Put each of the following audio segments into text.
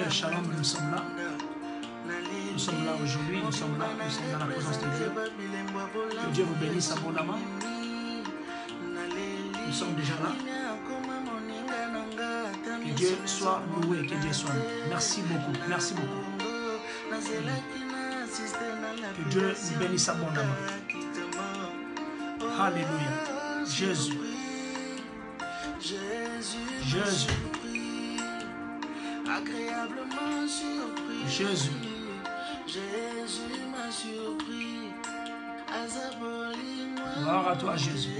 Shalom, nous sommes là. Nous sommes là aujourd'hui, nous sommes là, nous sommes dans la présence de Dieu. Que Dieu vous bénisse abondamment. Nous sommes déjà là. Que Dieu soit loué, que Dieu soit loué. Merci beaucoup, merci beaucoup. Que Dieu nous bénisse abondamment. Alléluia. Jésus. Jésus. Agréablement surpris. Jésus. Jésus m'a surpris. Gloire à toi, Jésus.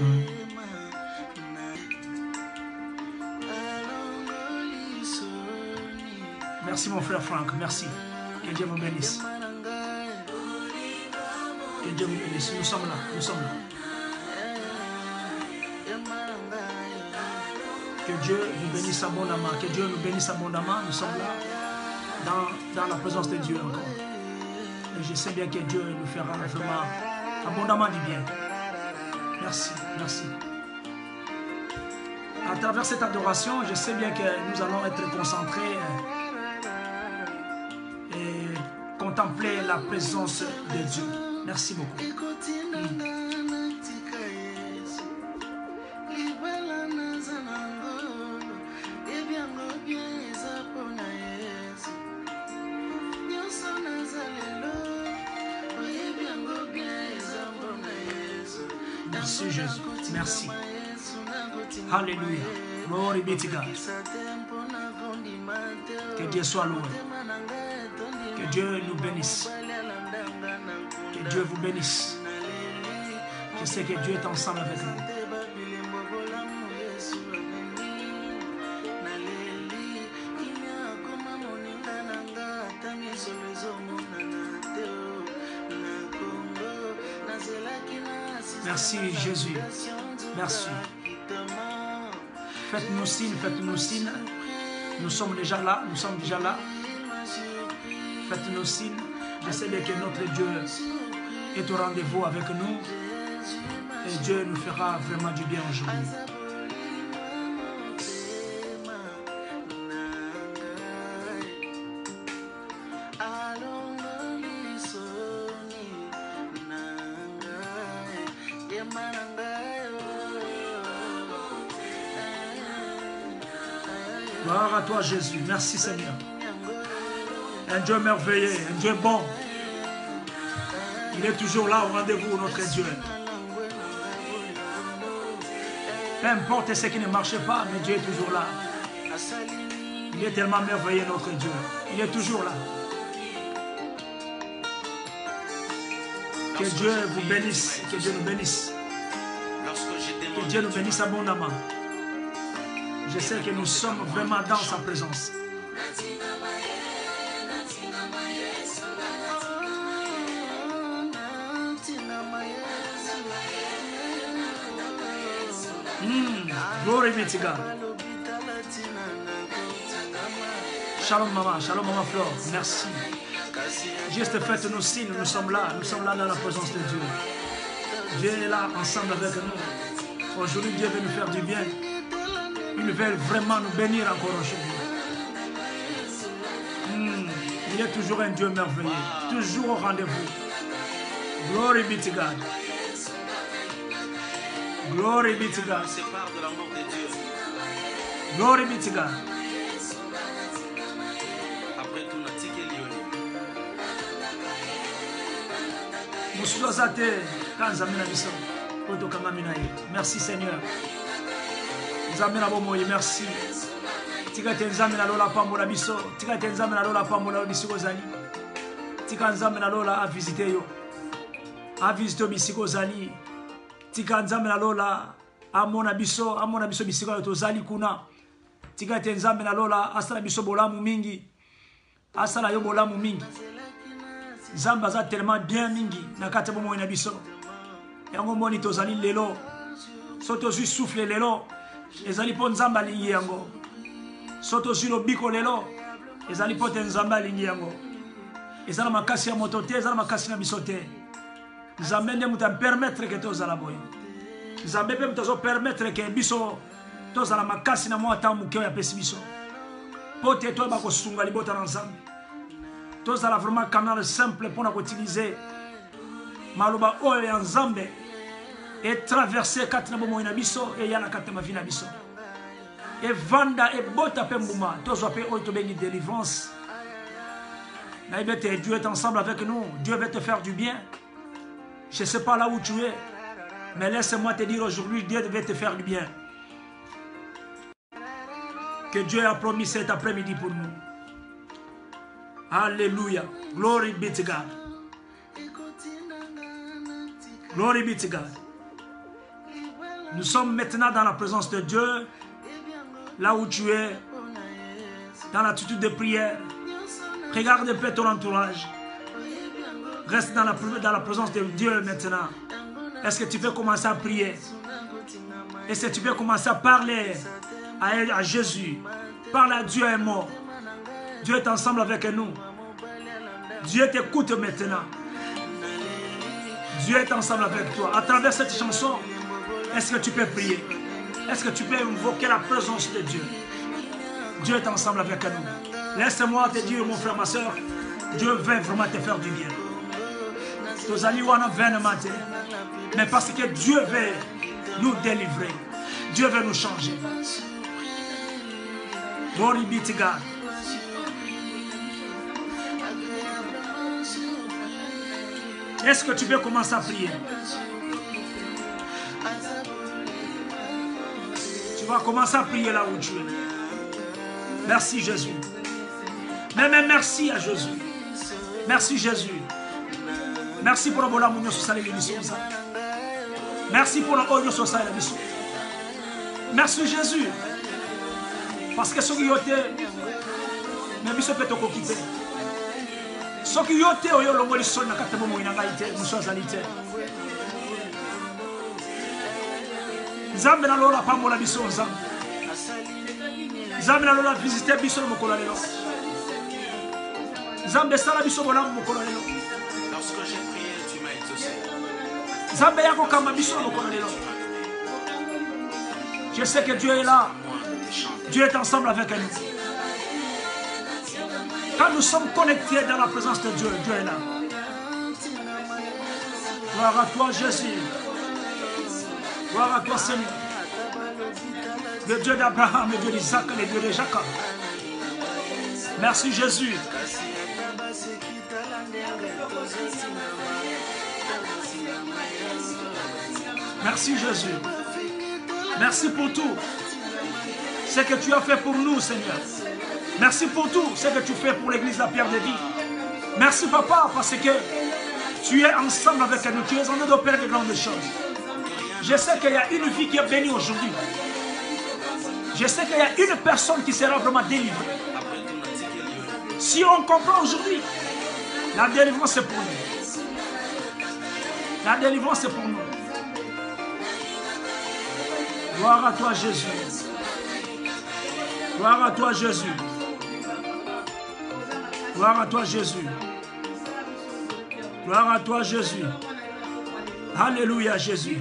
Merci mon frère Franck, merci. Que Dieu vous bénisse. Que Dieu vous bénisse. Nous sommes là, nous sommes là. Que Dieu vous bénisse abondamment. Que Dieu nous bénisse abondamment. Nous sommes là dans la présence de Dieu encore. Et je sais bien que Dieu nous fera vraiment abondamment du bien. Merci, merci. À travers cette adoration, je sais bien que nous allons être concentrés et contempler la présence de Dieu. Merci beaucoup. Merci Jésus, merci. Alléluia. Glory be to God. Que Dieu soit loué. Que Dieu nous bénisse. Que Dieu vous bénisse. Je sais que Dieu est ensemble avec nous. Merci Jésus. Merci. Faites-nous signe, faites-nous signe. Nous sommes déjà là, nous sommes déjà là. Faites-nous signe. Je sais bien que notre Dieu est au rendez-vous avec nous. Et Dieu nous fera vraiment du bien aujourd'hui. Gloire à toi Jésus, merci Seigneur. Un Dieu merveilleux, un Dieu bon. Il est toujours là au rendez-vous, notre Dieu. Peu importe ce qui ne marche pas, mais Dieu est toujours là. Il est tellement merveilleux, notre Dieu. Il est toujours là. Que Dieu vous bénisse, que Dieu nous bénisse. Que Dieu nous bénisse abondamment. Je sais que nous sommes vraiment dans sa présence. Glory be to God. Shalom maman Flore, merci. Juste faites-nous signe, nous sommes là dans la présence de Dieu. Dieu est là ensemble avec nous. Aujourd'hui Dieu veut nous faire du bien. Il veut vraiment nous bénir encore aujourd'hui. Il est toujours un Dieu merveilleux, toujours au rendez-vous. Glory be to God. Glory be to God. Glory be to God. Merci Seigneur. Merci. Tika tenzame na lola pambola biso. Tika tenzame na lola pambola bisiko zali. Tika nzame na lola a visiter yo. A visiter bisiko zali. Tika nzame na lola amona biso bisiko yo tozali kuna. Tika tenzame na lola asala biso bolamu mingi. Asala yo bolamu mingi. Zamba za tellement bien mingi na kati bomo na biso. Yango moni tozali lelo. Soto zui souffle lelo. Ezali po nzamba lingi yango. Soto zilo biko lelo. Ezali po te nzamba lingi yango. Ezala makasi ya moto te, ezala makasi na biso te. Nzambe nde muta permettre que tozala boye. Nzambe pe muta zo permettre que biso tozala makasi na mwa tamu ke ya pesi biso. pote toi ba kosunga libota na nzambe. Tozala vraiment canal simple pour utiliser maloba oyo ya nzambe et traverser katina bomo ina biso et yana katima vina biso. Et vanda et bota pe mbuma tozwa pe oyo to bengi délivrance. Dieu est ensemble avec nous. Dieu va te faire du bien. Je ne sais pas là où tu es, mais laisse-moi te dire aujourd'hui, Dieu va te faire du bien. Que Dieu a promis cet après-midi pour nous. Alléluia. Glory be to God. Glory be to God. Nous sommes maintenant dans la présence de Dieu. Là où tu es, dans l'attitude de prière. Regarde un peu ton entourage. Reste dans la présence de Dieu maintenant. Est-ce que tu peux commencer à prier? Est-ce que tu peux commencer à parler à Jésus? Parle à Dieu et moi. Dieu est ensemble avec nous. Dieu t'écoute maintenant. Dieu est ensemble avec toi. À travers cette chanson, est-ce que tu peux prier? Est-ce que tu peux invoquer la présence de Dieu? Dieu est ensemble avec nous. Laisse-moi te dire, mon frère, ma soeur, Dieu veut vraiment te faire du bien. Mais parce que Dieu veut nous délivrer, Dieu veut nous changer. Glory be to God. Est-ce que tu peux commencer à prier? Tu vas commencer à prier là où tu es. Merci Jésus. Mais merci à Jésus. Merci Jésus. Merci pour le bon amour sur les émissions. Merci pour le oyo sur les émissions. Merci Jésus. Parce que ceux qui ont été, mais ils peuvent te quitter. Ceux qui ont été, ils ont été, ils ont été. Nzambe na lola pambola biso nzambe. Nzambe na lola visiter biso na mokolo lelo. Nzambe sala biso bona mokolo lelo. Lorsque j'ai prié, tu m'as exaucé. Nzambe yako kama biso na mokolo lelo. Je sais que Dieu est là. Dieu est ensemble avec nous. Quand nous sommes connectés dans la présence de Dieu, Dieu est là. Gloire à toi Jésus. Gloire à toi Seigneur. Le Dieu d'Abraham, le Dieu d'Isaac, le Dieu de Jacob. Merci Jésus. Merci Jésus. Merci pour tout ce que tu as fait pour nous, Seigneur. Merci pour tout ce que tu fais pour l'église La Pierre de Vie. Merci Papa parce que tu es ensemble avec nous. Tu es en train d'opérer de grandes choses. Je sais qu'il y a une vie qui est bénie aujourd'hui. Je sais qu'il y a une personne qui sera vraiment délivrée. Si on comprend aujourd'hui, la délivrance c'est pour nous. La délivrance c'est pour nous. Gloire à toi Jésus. Gloire à toi Jésus. Gloire à toi Jésus. Gloire à toi Jésus. Alléluia Jésus.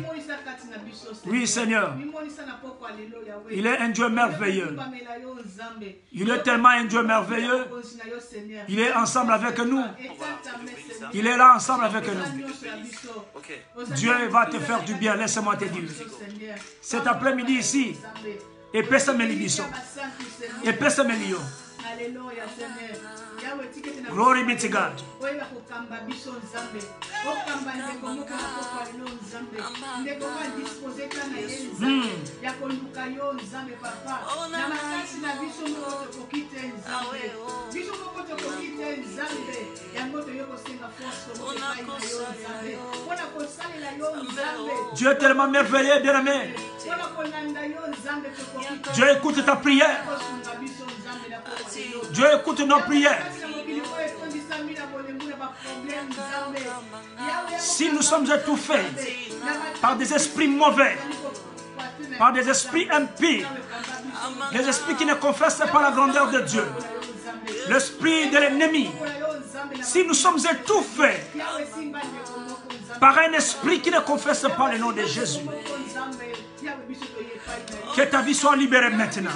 Oui Seigneur. Il est un Dieu merveilleux. Il est tellement un Dieu merveilleux. Il est ensemble avec nous. Il est là ensemble avec nous. Dieu va te faire du bien. Laisse-moi te dire. Cet après-midi ici. Epesa melibiso. Epesa melio. Glory be to God. Dieu est tellement merveilleux, bien-aimé. Dieu écoute ta prière. Dieu écoute nos prières. Si nous sommes étouffés par des esprits mauvais, par des esprits impies, des esprits qui ne confessent pas la grandeur de Dieu, l'esprit de l'ennemi, si nous sommes étouffés par un esprit qui ne confesse pas le nom de Jésus, que ta vie soit libérée maintenant.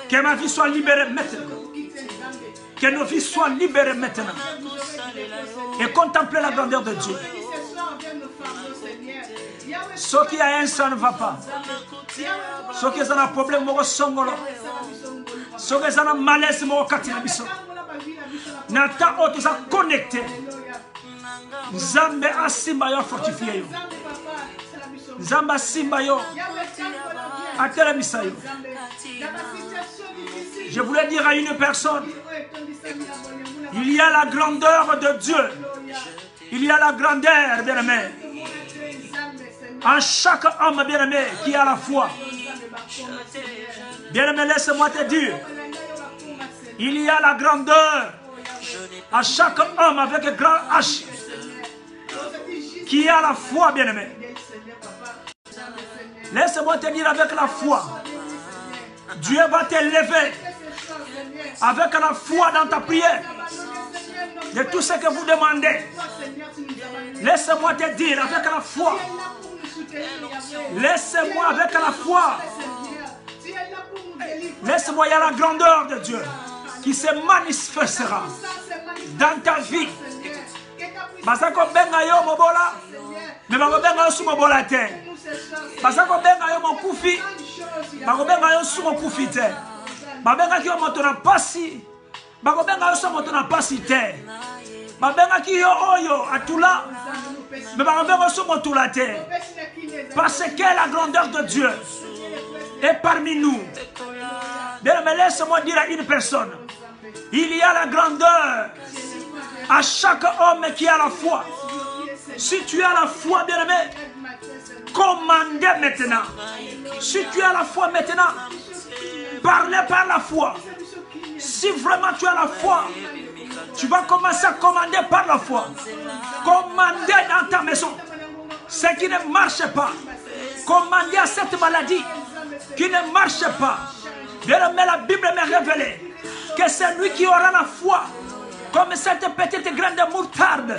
Que ma vie soit libérée maintenant. Que nos vies soient libérées maintenant. Et contempler la grandeur de Dieu. Ce qui a un, ça ne va pas. Ce qui a un problème, ce qui a un malaise, Nata auto sa connecté. Nzambe asimba yo fortifié yo. Nzamba asimba yo. Atelemisa yo. Je voulais dire à une personne, il y a la grandeur de Dieu. Il y a la grandeur, bien-aimé. En chaque homme, bien-aimé, qui a la foi. Bien-aimé, laisse-moi te dire, il y a la grandeur à chaque homme avec un grand H qui a la foi, bien-aimé. Laisse-moi te dire avec la foi, Dieu va t'élever avec la foi dans ta prière de tout ce que vous demandez. Laisse-moi te dire avec la foi. Laisse-moi avec la foi. Laisse-moi, il y a la grandeur de Dieu qui se manifestera dans ta vie. Basako benga yo mobola, mais bako benga yo su mobola te. Basako benga yo mokufi, bako benga yo su mokufi te. Babenga ki yo moto na pasi, bako benga yo su moto na pasi te. Babenga ki yo oyo atula, mais bako benga yo su motula te. Parce que la grandeur de Dieu est parmi nous. Mais laisse-moi dire à une personne, il y a la grandeur à chaque homme qui a la foi. Si tu as la foi, bien-aimé, commandez maintenant. Si tu as la foi maintenant, parlez par la foi. Si vraiment tu as la foi, tu vas commencer à commander par la foi. Commandez dans ta maison ce qui ne marche pas. Commandez à cette maladie qui ne marche pas. Bien-aimé, la Bible m'a révélé que c'est lui qui aura la foi, comme cette petite graine de moutarde,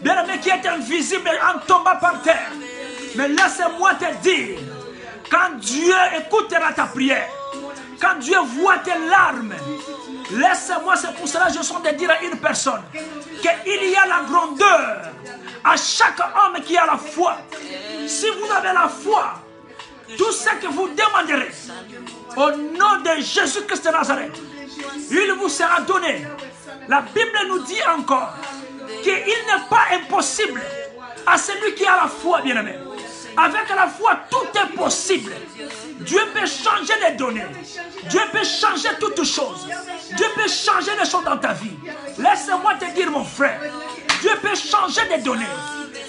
bien-aimé, qui est invisible en tombant par terre. Mais laisse-moi te dire, quand Dieu écoutera ta prière, quand Dieu voit tes larmes, laisse-moi, c'est pour cela que je sens de dire à une personne qu'il y a la grandeur à chaque homme qui a la foi. Si vous avez la foi, tout ce que vous demanderez au nom de Jésus-Christ de Nazareth, il vous sera donné. La Bible nous dit encore qu'il n'est pas impossible à celui qui a la foi, bien-aimé. Avec la foi, tout est possible. Dieu peut changer les données. Dieu peut changer toutes choses. Dieu peut changer les choses dans ta vie. Laisse-moi te dire, mon frère, Dieu peut changer les données.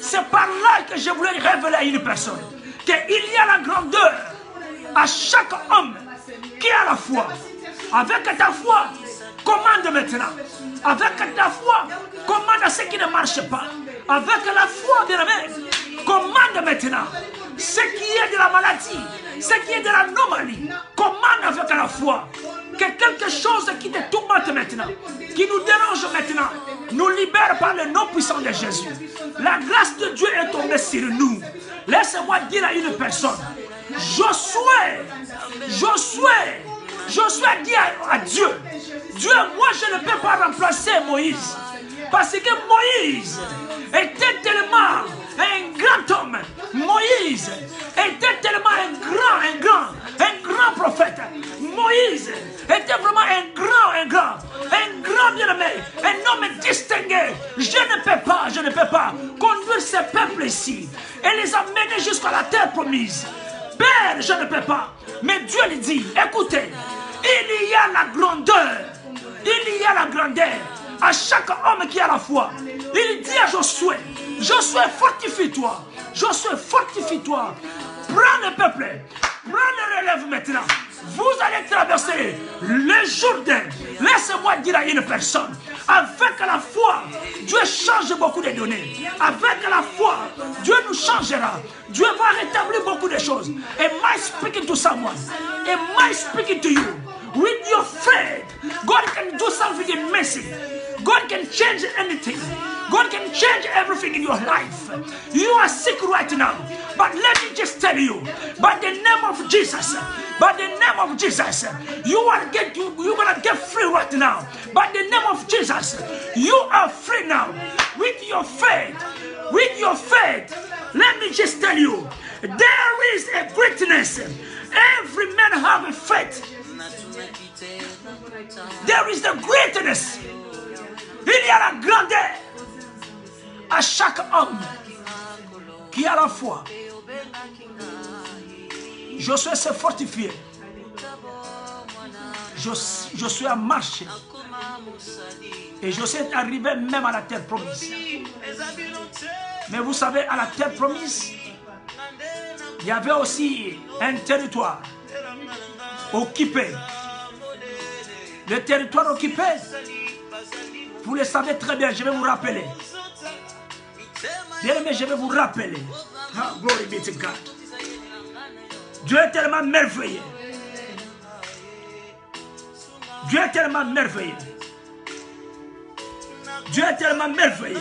C'est par là que je voulais révéler à une personne qu'il y a la grandeur à chaque homme qui a la foi. Avec ta foi, commande maintenant. Avec ta foi, commande à ce qui ne marche pas. Avec la foi, bien-aimé, commande maintenant. Ce qui est de la maladie, ce qui est de l'anomalie, commande avec la foi. Que quelque chose qui te tourmente maintenant, qui nous dérange maintenant, nous libère par le nom puissant de Jésus. La grâce de Dieu est tombée sur nous. Laisse-moi dire à une personne, Josué dit à Dieu, Dieu, moi je ne peux pas remplacer Moïse. Parce que Moïse était tellement un grand homme. Moïse était tellement un grand prophète. Moïse était vraiment un grand bien-aimé, un homme distingué. Je ne peux pas conduire ce peuple ici et les amener jusqu'à la terre promise. Père, je ne peux pas. Mais Dieu lui dit, écoutez, il y a la grandeur à chaque homme qui a la foi. Il dit à Josué, Josué, fortifie-toi. Josué, fortifie-toi. Prends le peuple, prends le relève maintenant. Vous allez traverser le Jourdain. Laissez-moi dire à une personne, avec la foi, Dieu change beaucoup de données. Avec la foi, Dieu nous changera. Dieu va rétablir beaucoup de choses. Am I speaking to someone? Am I speaking to you? With your faith, God can do something amazing. God can change anything. God can change everything in your life. You are sick right now, but let me just tell you, by the name of Jesus, you're gonna get free right now. By the name of Jesus, you are free now. With your faith, let me just tell you, there is a greatness. Every man have a faith. There is the greatness. Il y a la grandeur à chaque homme qui a la foi. Josué s'est fortifié. Josué a marché. Et Josué est arrivé même à la terre promise. Mais vous savez, à la terre promise, il y avait aussi un territoire occupé. Le territoire occupé, vous le savez très bien, je vais vous rappeler. Bien aimé, je vais vous rappeler. Ah, glory be to God. Dieu est tellement merveilleux. Dieu est tellement merveilleux. Dieu est tellement merveilleux.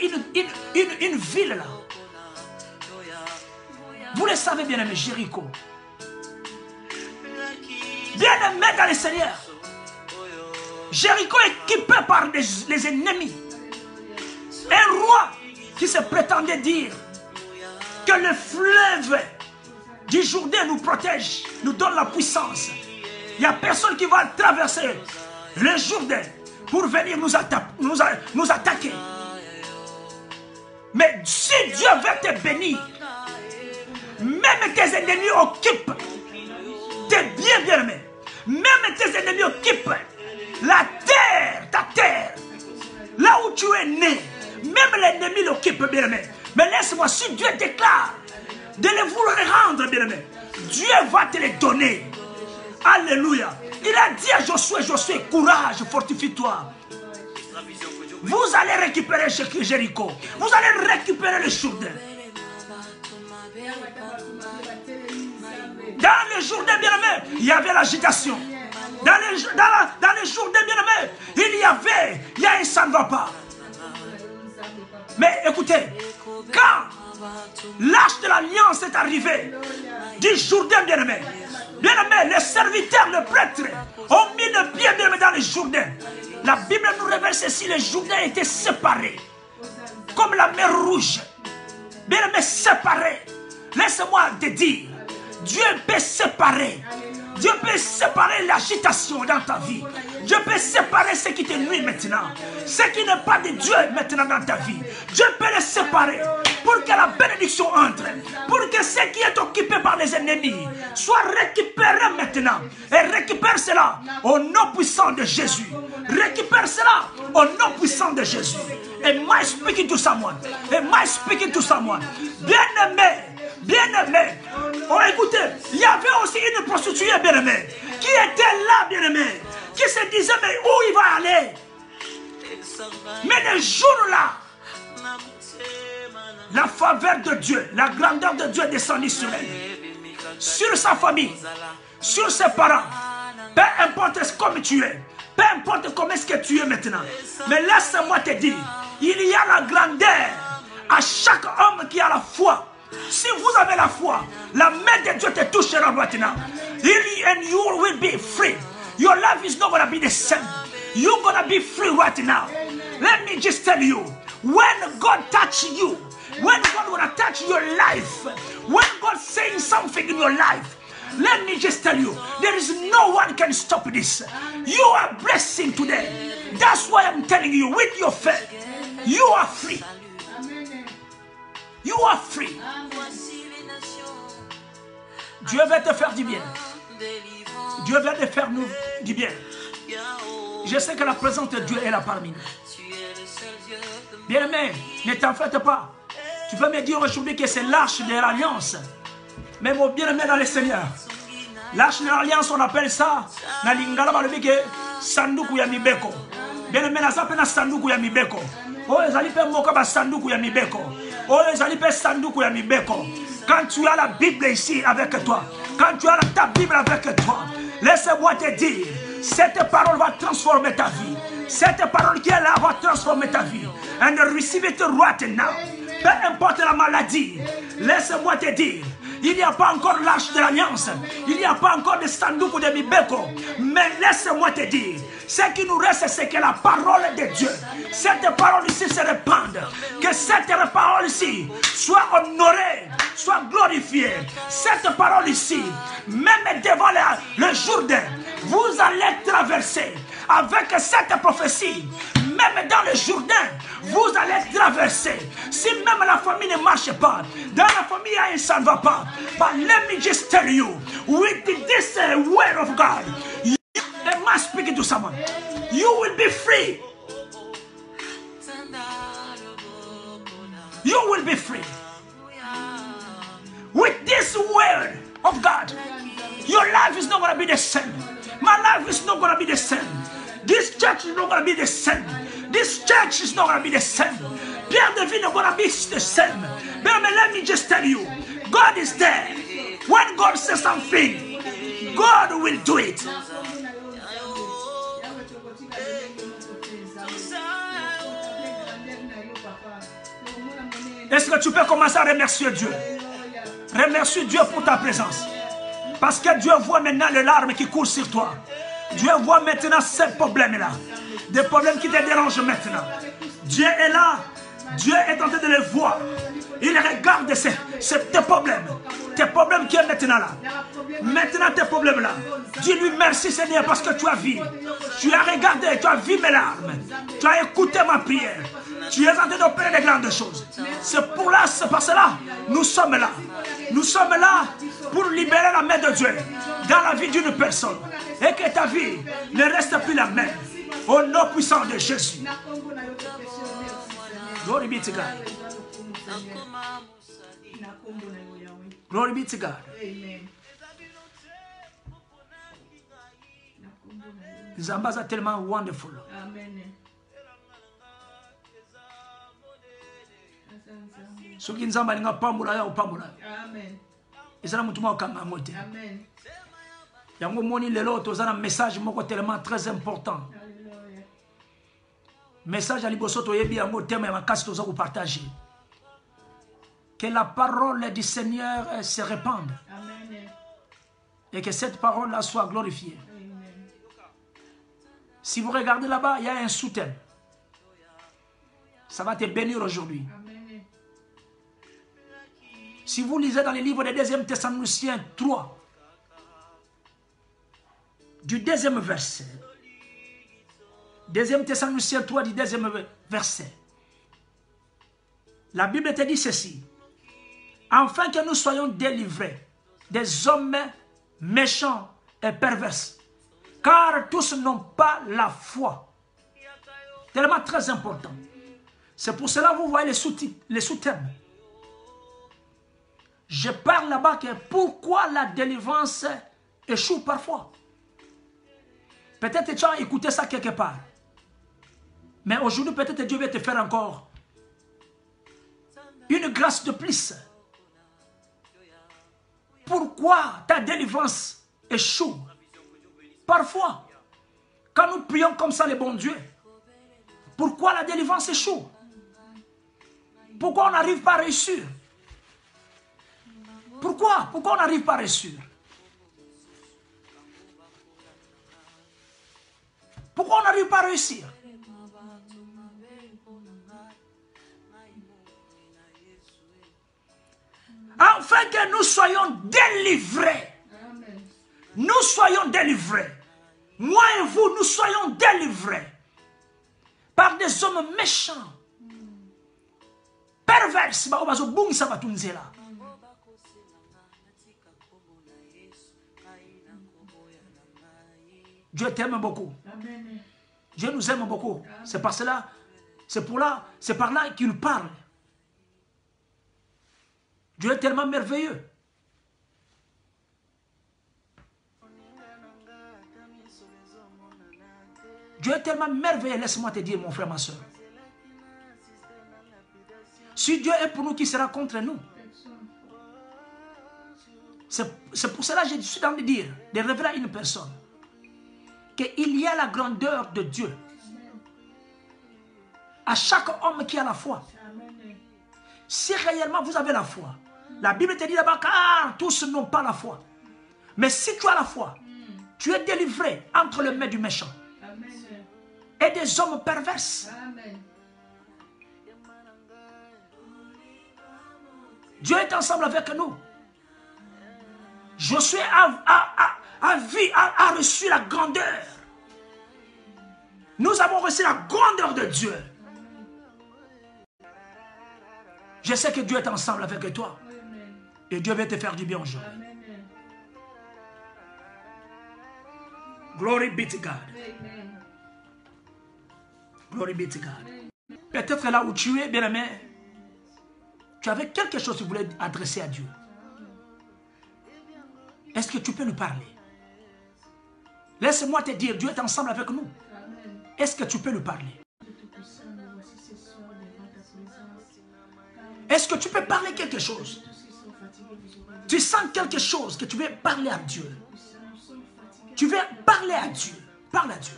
Une ville là. Vous le savez bien aimé, Jéricho. Bien aimé dans le Seigneur. Jéricho est équipé par les ennemis. Un roi qui se prétendait dire que le fleuve du Jourdain nous protège, nous donne la puissance. Il n'y a personne qui va traverser le Jourdain pour venir nous attaquer. Mais si Dieu veut te bénir, même tes ennemis occupent tes biens bien-aimés. Même tes ennemis occupent la terre, ta terre, là où tu es né. Même l'ennemi l'occupe, bien-aimé. Mais laisse-moi, si Dieu déclare de vous le rendre, bien-aimé, Dieu va te les donner. Alléluia. Il a dit à Josué, courage, fortifie-toi. Vous allez récupérer Jéricho. Vous allez récupérer le Jourdain. Dans le Jourdain, bien-aimé, il y avait l'agitation. Dans le Jourdain, bien-aimé, il y a un ça ne va pas. Mais écoutez, quand l'arche de l'alliance est arrivé du Jourdain, bien-aimé, les serviteurs, le prêtre ont mis le pied, bien-aimé, dans le Jourdain. La Bible nous révèle ceci, le Jourdain était séparé, comme la mer rouge. Bien-aimé, séparé. Laisse-moi te dire, Dieu peut séparer. Dieu peut séparer l'agitation dans ta vie. Dieu peut séparer ce qui te nuit maintenant. Ce qui n'est pas de Dieu maintenant dans ta vie. Dieu peut les séparer pour que la bénédiction entre. Pour que ce qui est occupé par les ennemis soit récupéré maintenant. Et récupère cela au nom puissant de Jésus. Récupère cela au nom puissant de Jésus. Et moi speaking to someone. Et moi speaking to someone. Bien-aimé. Bien-aimé, oh écoutez, il y avait aussi une prostituée bien-aimée qui était là, bien-aimée, qui se disait mais où il va aller? Mais le jour-là, la faveur de Dieu, la grandeur de Dieu est descendue sur elle, sur sa famille, sur ses parents. Peu importe comme tu es, peu importe comment est-ce que tu es maintenant, mais laisse-moi te dire, il y a la grandeur à chaque homme qui a la foi. Si vous avez la foi, la main de Dieu te touchera maintenant. And you will be free. Your life is not going to be the same. You're going to be free right now. Let me just tell you, when God touch you, when God will touch your life, when God saying something in your life, let me just tell you, there is no one can stop this. You are blessing today. That's why I'm telling you, with your faith, you are free. You are free. Dieu va te faire du bien. Dieu va te faire du bien. Je sais que la présence de Dieu est là parmi nous. Bien-aimé, ne t'en faites pas. Tu peux me dire aujourd'hui que c'est l'arche de l'alliance. Mais mon bien-aimé dans le Seigneur, l'arche de l'alliance, on appelle ça na lingala balobike sanduku ya mibeko. Bien-aimé, na ça pena sanduku ya mibeko. Oh, ezali pe moka ba sanduku ya mibeko. Oh, ezali pe sanduku ya mibeko. Quand tu as la Bible ici avec toi, quand tu as ta Bible avec toi, laisse-moi te dire, Cette parole va transformer ta vie. Cette parole qui est là va transformer ta vie. And receive it right now. Peu importe la maladie, laisse-moi te dire, il n'y a pas encore l'arche de l'alliance, il n'y a pas encore de sandouk ou de mibeko, mais laisse-moi te dire, ce qui nous reste, c'est que la parole de Dieu, cette parole ici se répande, que cette parole ici soit honorée, soit glorifiée. Cette parole ici, même devant le Jourdain, vous allez traverser avec cette prophétie. Même dans le Jourdain, vous allez traverser. Si même la famille ne marche pas, dans la famille ça ne va pas. But let me just tell you, with this word of God, you must speak to someone. You will be free. You will be free. With this word of God, your life is not going to be the same. My life is not going to be the same. This church is not going to be the same. This church is not going to be the same. Pierre de vie is not going to be the same. But let me just tell you, God is there. When God says something, God will do it. Est-ce que tu peux commencer à remercier Dieu? Remercie Dieu pour ta présence. Parce que Dieu voit maintenant les larmes qui coulent sur toi. Dieu voit maintenant ces problèmes-là. Des problèmes qui te dérangent maintenant. Dieu est là. Dieu est en train de les voir. Il regarde tes problèmes. Tes problèmes qui sont maintenant là. Maintenant tes problèmes là. Dis-lui merci Seigneur parce que tu as vu. Tu as regardé, tu as vu mes larmes. Tu as écouté ma prière. Tu es en train d'opérer des grandes choses. C'est pour là, c'est parce que là, nous sommes là. Nous sommes là pour libérer la main de Dieu dans la vie d'une personne. Et que ta vie ne reste plus la même. Au nom puissant de Jésus. Glory be to God. Glory be to God. Zambas are tellement wonderful. Soki nzamba linga pambula ya upambula. Amen. Isala mutuma okanga mote. Amen. Yango moni lelo tozana message moko tellement très important. Alléluia. Message à liboso toyebi yango tema ya makasi toza ko partager. Que la parole du Seigneur se répande. Amen. Et que cette parole là soit glorifiée. Amen. Si vous regardez là-bas, il y a un sous-thème. Ça va te bénir aujourd'hui. Si vous lisez dans les livres des 2e Thessaloniciens 3, du 2e verset, 2e Thessaloniciens 3 du 2e verset, la Bible te dit ceci: afin que nous soyons délivrés des hommes méchants et pervers, car tous n'ont pas la foi. Tellement très important. C'est pour cela que vous voyez les sous-thèmes. Je parle là-bas que pourquoi la délivrance échoue parfois. Peut-être que tu as écouté ça quelque part. Mais aujourd'hui, peut-être que Dieu va te faire encore une grâce de plus. Pourquoi ta délivrance échoue? Parfois, quand nous prions comme ça, les bons dieux, pourquoi la délivrance échoue? Pourquoi on n'arrive pas à réussir? Pourquoi? Pourquoi on n'arrive pas à réussir? Pourquoi on n'arrive pas à réussir? Afin que nous soyons délivrés. Nous soyons délivrés. Moi et vous, nous soyons délivrés par des hommes méchants, pervers. Dieu t'aime beaucoup. Amen. Dieu nous aime beaucoup. C'est par cela, c'est par là qu'il parle. Dieu est tellement merveilleux. Dieu est tellement merveilleux, laisse-moi te dire, mon frère, ma soeur. Si Dieu est pour nous, qui sera contre nous? C'est pour cela que je suis dans de dire, de révéler à une personne. qu'il y a la grandeur de Dieu à chaque homme qui a la foi. Si réellement vous avez la foi, la Bible te dit là-bas, car tous n'ont pas la foi. Mais si tu as la foi, tu es délivré entre les mains du méchant et des hommes perverses. Dieu est ensemble avec nous. Josué a reçu la grandeur. Nous avons reçu la grandeur de Dieu. Je sais que Dieu est ensemble avec toi. Et Dieu veut te faire du bien aujourd'hui. Glory be to God. Glory be to God. Peut-être là où tu es, bien-aimé, tu avais quelque chose que tu voulais adresser à Dieu. Est-ce que tu peux nous parler? Laisse-moi te dire, Dieu est ensemble avec nous. Est-ce que tu peux nous parler? Est-ce que tu peux parler quelque chose? Tu sens quelque chose que tu veux parler à Dieu. Tu veux parler à Dieu. Parle à Dieu.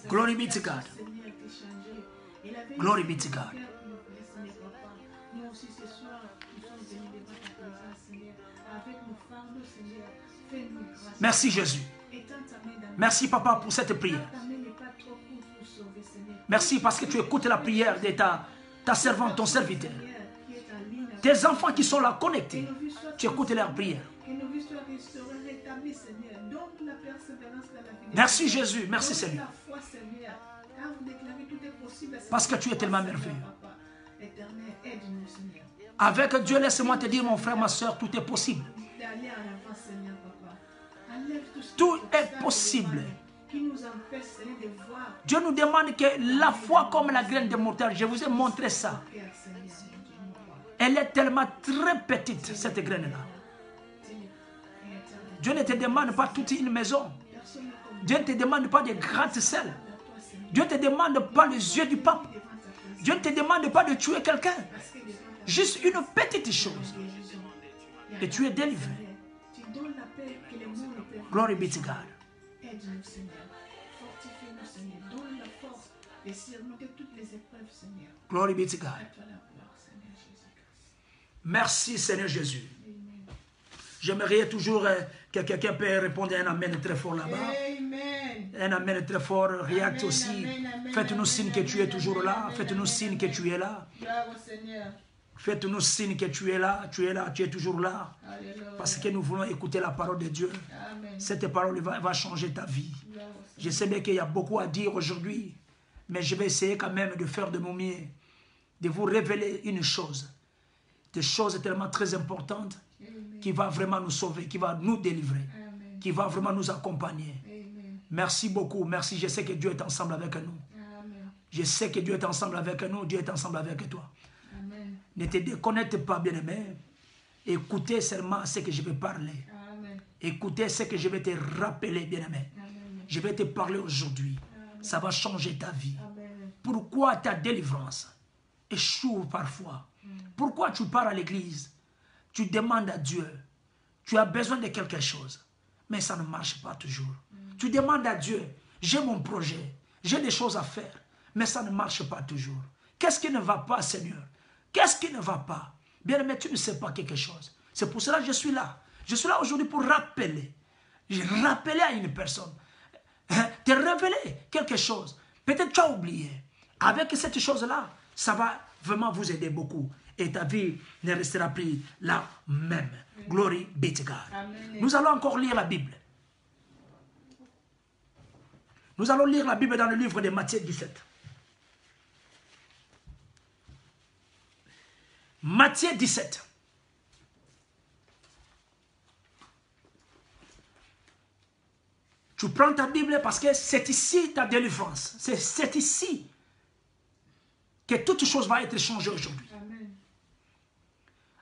Glory be to God. Glory be to God. Merci Jésus. Merci Papa pour cette prière. Merci parce que tu écoutes la prière de ta servante, ton serviteur. Tes enfants qui sont là connectés, tu écoutes leur prière. Merci Jésus, merci Seigneur. Parce que tu es tellement merveilleux. Avec Dieu, laisse-moi te dire, mon frère, ma soeur, tout est possible. Tout est possible. Dieu nous demande que la foi comme la graine de moutarde, je vous ai montré ça. Elle est tellement très petite, cette graine-là. Dieu ne te demande pas toute une maison. Dieu ne te demande pas de grandes selles. Dieu ne te demande pas les yeux du pape. Dieu ne te demande pas de tuer quelqu'un. Juste une petite chose. Et tu es délivré. Glory be to God. Glory be to God. Merci Seigneur Jésus. J'aimerais toujours que quelqu'un peut répondre à un amen très fort là-bas. Un amen très fort. React aussi. Faites-nous signe que tu es toujours là. Faites-nous signe que tu es là. Faites-nous signe que tu es là. Tu es là. Tu es toujours là. Parce que nous voulons écouter la parole de Dieu. Cette parole va changer ta vie. Je sais bien qu'il y a beaucoup à dire aujourd'hui. Mais je vais essayer quand même de faire de mon mieux. De vous révéler une chose. Des choses tellement très importantes. Qui va vraiment nous sauver, qui va nous délivrer, qui va vraiment nous accompagner. Merci beaucoup, merci. Je sais que Dieu est ensemble avec nous. Je sais que Dieu est ensemble avec nous, Dieu est ensemble avec toi. Ne te déconnecte pas, bien-aimé. Écoutez seulement ce que je vais parler. Écoutez ce que je vais te rappeler, bien-aimé. Je vais te parler aujourd'hui. Ça va changer ta vie. Pourquoi ta délivrance échoue parfois? Pourquoi tu pars à l'église? Tu demandes à Dieu, tu as besoin de quelque chose, mais ça ne marche pas toujours. Tu demandes à Dieu, j'ai mon projet, j'ai des choses à faire, mais ça ne marche pas toujours. Qu'est-ce qui ne va pas, Seigneur? Qu'est-ce qui ne va pas? Bien aimé, tu ne sais pas quelque chose. C'est pour cela que je suis là. Je suis là aujourd'hui pour rappeler. Rappeler à une personne, te révéler quelque chose. Peut-être tu as oublié. Avec cette chose-là, ça va vraiment vous aider beaucoup. Et ta vie ne restera plus la même. Glory be to God. Nous allons encore lire la Bible. Nous allons lire la Bible dans le livre de Matthieu 17. Matthieu 17. Tu prends ta Bible parce que c'est ici ta délivrance. C'est ici que toute chose va être changée aujourd'hui.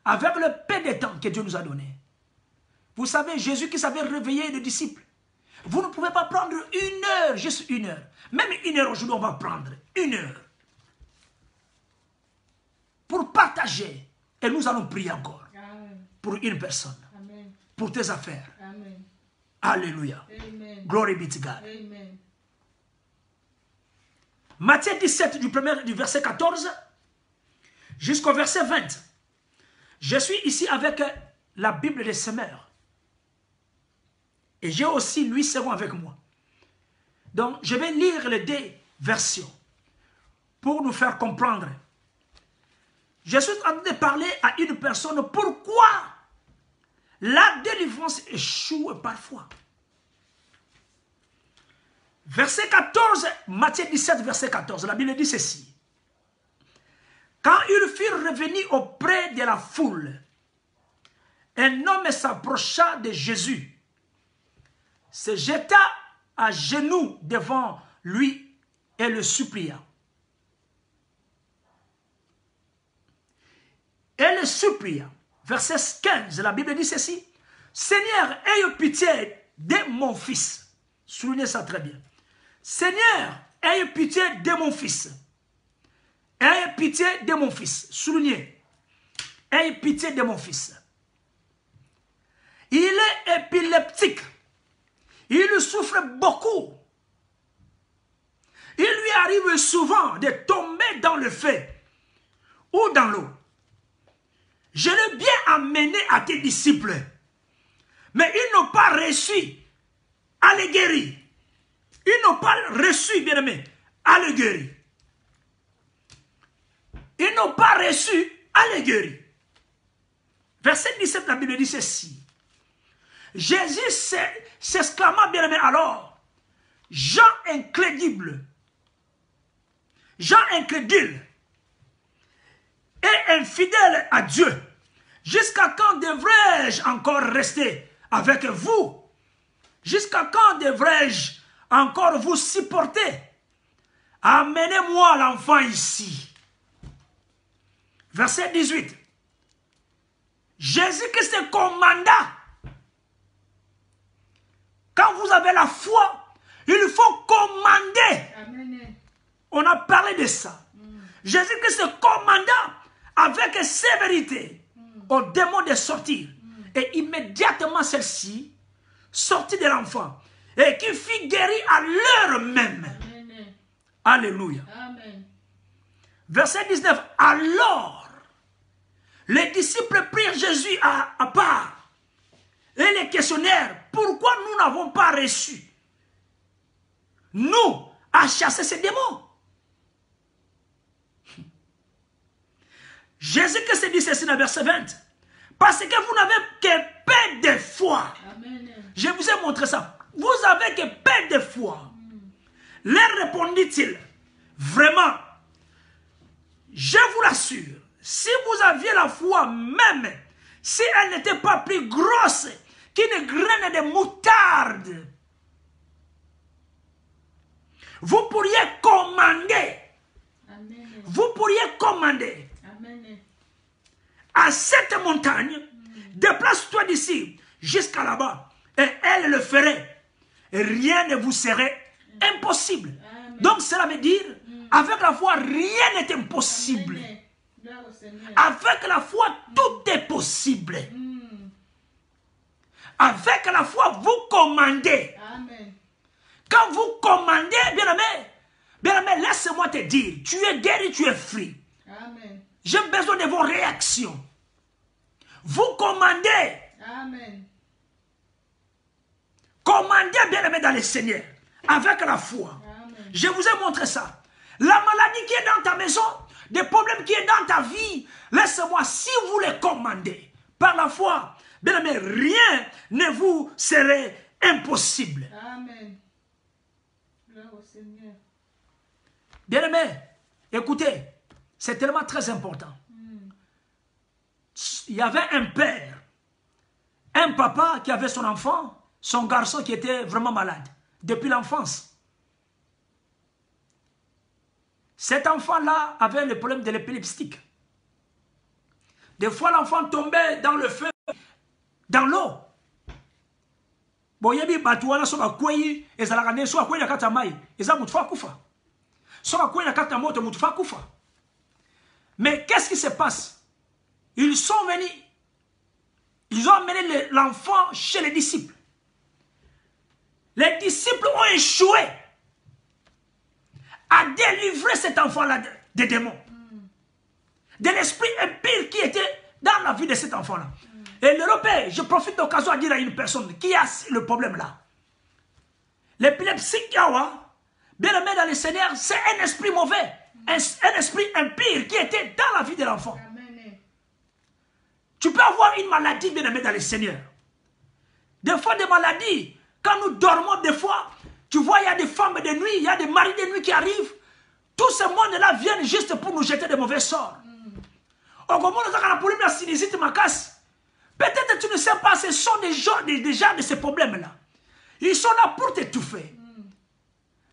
Avec le peu de temps que Dieu nous a donné. Vous savez, Jésus qui savait réveiller les disciples. Vous ne pouvez pas prendre une heure, juste une heure. Même une heure aujourd'hui, on va prendre une heure. pour partager. Et nous allons prier encore. Amen. Pour une personne. Amen. Pour tes affaires. Amen. Alléluia. Amen. Glory be to God. Amen. Matthieu 17 du verset 14 jusqu'au verset 20. Je suis ici avec la Bible des semeurs. Et j'ai aussi Louis II avec moi. Donc, je vais lire les deux versions pour nous faire comprendre. Je suis en train de parler à une personne pourquoi la délivrance échoue parfois. Verset 14, Matthieu 17, verset 14, la Bible dit ceci. Quand ils furent revenus auprès de la foule, un homme s'approcha de Jésus, se jeta à genoux devant lui et le supplia. Et le supplia. Verset 15, la Bible dit ceci. Seigneur, aie pitié de mon fils. Soulignez ça très bien. Seigneur, aie pitié de mon fils. Aie pitié de mon fils. Soulignez. Aie pitié de mon fils. Il est épileptique. Il souffre beaucoup. Il lui arrive souvent de tomber dans le feu ou dans l'eau. Je l'ai bien amené à tes disciples, mais ils n'ont pas reçu à le guérir. Ils n'ont pas reçu, bien aimé, à le guérir. Ils n'ont pas reçu à le guérir. Verset 17, la Bible dit ceci. Jésus s'exclama, bien aimé, alors, Jean incrédule et infidèle à Dieu, jusqu'à quand devrais-je encore rester avec vous? Jusqu'à quand devrais-je encore vous supporter? Amenez-moi l'enfant ici. Verset 18. Jésus-Christ commanda. Quand vous avez la foi, il faut commander. Amen. On a parlé de ça. Jésus-Christ commanda avec sévérité aux démons de sortir. Et immédiatement celle-ci sortit de l'enfant et qui fut guéri à l'heure même. Amen. Alléluia. Amen. Verset 19. Alors, les disciples prirent Jésus à part et les questionnèrent pourquoi nous n'avons pas reçu, nous, à chasser ces démons. Jésus-Christ dit ceci dans le verset 20. Parce que vous n'avez que peu de foi. Amen. Je vous ai montré ça. Vous avez que peu de foi. Leur répondit-il, vraiment, je vous l'assure, si vous aviez la foi même, si elle n'était pas plus grosse qu'une graine de moutarde, vous pourriez commander. Amen. Vous pourriez commander Amen. à cette montagne, déplace-toi d'ici jusqu'à là-bas, et elle le ferait. Et rien ne vous serait impossible. Amen. Donc cela veut dire, avec la foi, rien n'est impossible. Amen. Gloire au Seigneur. Avec la foi, tout est possible. Avec la foi, vous commandez. Amen. Quand vous commandez, bien-aimé, laisse-moi te dire, tu es guéri, tu es free. Amen. J'ai besoin de vos réactions. Vous commandez. Amen. Commandez, bien-aimé, dans le Seigneur. Avec la foi. Amen. Je vous ai montré ça. La maladie qui est dans ta maison, des problèmes qui est dans ta vie, laisse-moi, si vous les commandez, par la foi, bien-aimé, rien ne vous serait impossible. Amen. Gloire au Seigneur. Bien-aimé, écoutez, c'est tellement très important. Il y avait un père, un papa qui avait son enfant, son garçon qui était vraiment malade, depuis l'enfance. Cet enfant-là avait le problème de l'épileptique. Des fois, l'enfant tombait dans le feu, dans l'eau. Boyebi batuana soka kwei ezalaka ne soka kwei na kata mai eza mutufa kufa. Soka kwei na kata moto mutufa kufa. Mais qu'est-ce qui se passe? Ils sont venus, ils ont amené l'enfant chez les disciples. Les disciples ont échoué à délivrer cet enfant-là des démons, de l'esprit impur qui était dans la vie de cet enfant-là. Et l'Européen, je profite de l'occasion à dire à une personne qui a le problème là. L'épilepsie bien aimé dans le Seigneur, c'est un esprit mauvais, un esprit impur qui était dans la vie de l'enfant. Tu peux avoir une maladie bien aimé dans le Seigneur. Des fois des maladies, quand nous dormons des fois, tu vois il y a des femmes de nuit, il y a des maris de nuit qui arrivent. Tout ce monde-là vient juste pour nous jeter de mauvais sorts. Peut-être tu ne sais pas, ce sont des gens de ces problèmes-là. Ils sont là pour t'étouffer.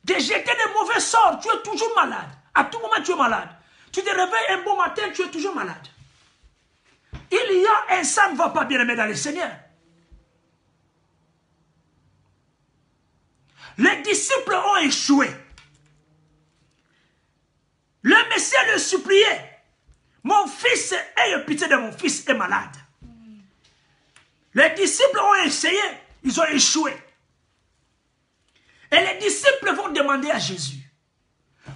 De jeter des mauvais sorts, tu es toujours malade. À tout moment, tu es malade. Tu te réveilles un bon matin, tu es toujours malade. Il y a un ça ne va pas bien aimer dans le Seigneur. Les disciples ont échoué. Le Messie le suppliait. Mon fils, ayez pitié de mon fils, est malade. Les disciples ont essayé, ils ont échoué. Et les disciples vont demander à Jésus,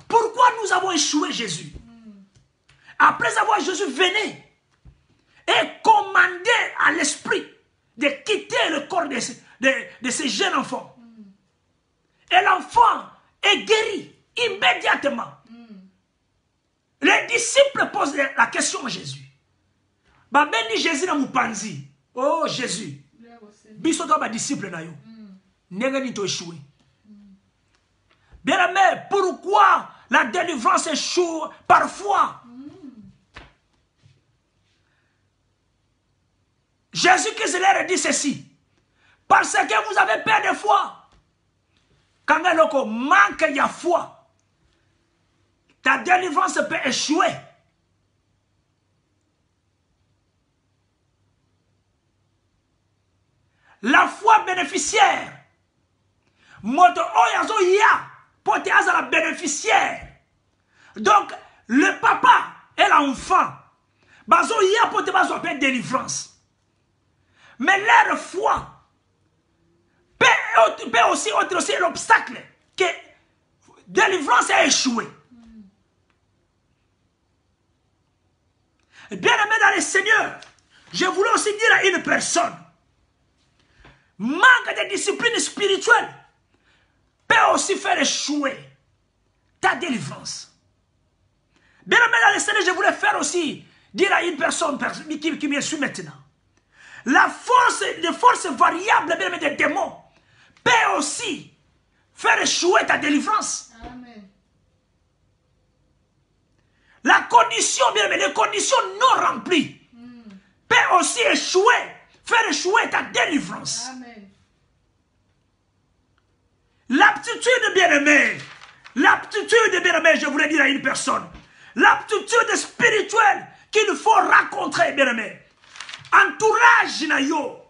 pourquoi nous avons échoué, Jésus? Après avoir Jésus venu et commandé à l'esprit de quitter le corps de ces jeunes enfants. Et l'enfant est guéri immédiatement. Les disciples posent la question à Jésus. Babeni Jésus na mupanzi. Oh Jésus. Biso to ba disciple na yo. Nenge ni to échoué. Bien aimé, pourquoi la délivrance échoue parfois? Jésus-Christ leur dit ceci. Parce que vous avez peur de foi. Quand on manque de foi, ta délivrance peut échouer. La foi bénéficiaire. Moto oyazo ya pote la bénéficiaire. Donc le papa et l'enfant bazo ya pote bazo appelle délivrance. Mais leur foi peut aussi être l'obstacle que délivrance a échoué. Bien aimé dans le Seigneur, je voulais aussi dire à une personne, manque de discipline spirituelle peut aussi faire échouer ta délivrance. Bien aimé dans le Seigneur, je voulais faire aussi dire à une personne qui me suit maintenant, la force variable bien aimé des démons peut aussi faire échouer ta délivrance. Amen. La condition, bien aimé, les conditions non remplies peut aussi échouer, faire échouer ta délivrance. Amen. L'aptitude, bien aimé, je voulais dire à une personne, l'aptitude spirituelle qu'il faut rencontrer, bien aimé, entourage na yo,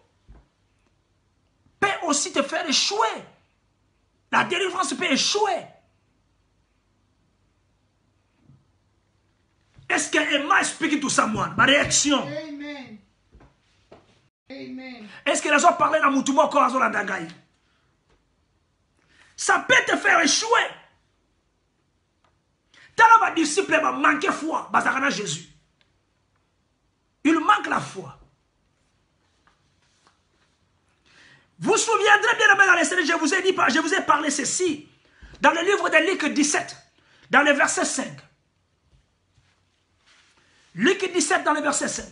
peut aussi te faire échouer. La délivrance peut échouer. Est-ce que Emma speaking to someone? Ma réaction. Amen. Amen. Est-ce que les gens parlent dans Moutouma encore à Zolandangaï? Ça peut te faire échouer. Tant que disciple va manquer foi, bazarana Jésus. Il manque la foi. Vous vous souviendrez bien dans les scènes, je vous ai parlé ceci dans le livre de Luc 17, dans le verset 5. Luc 17 dans le verset 5.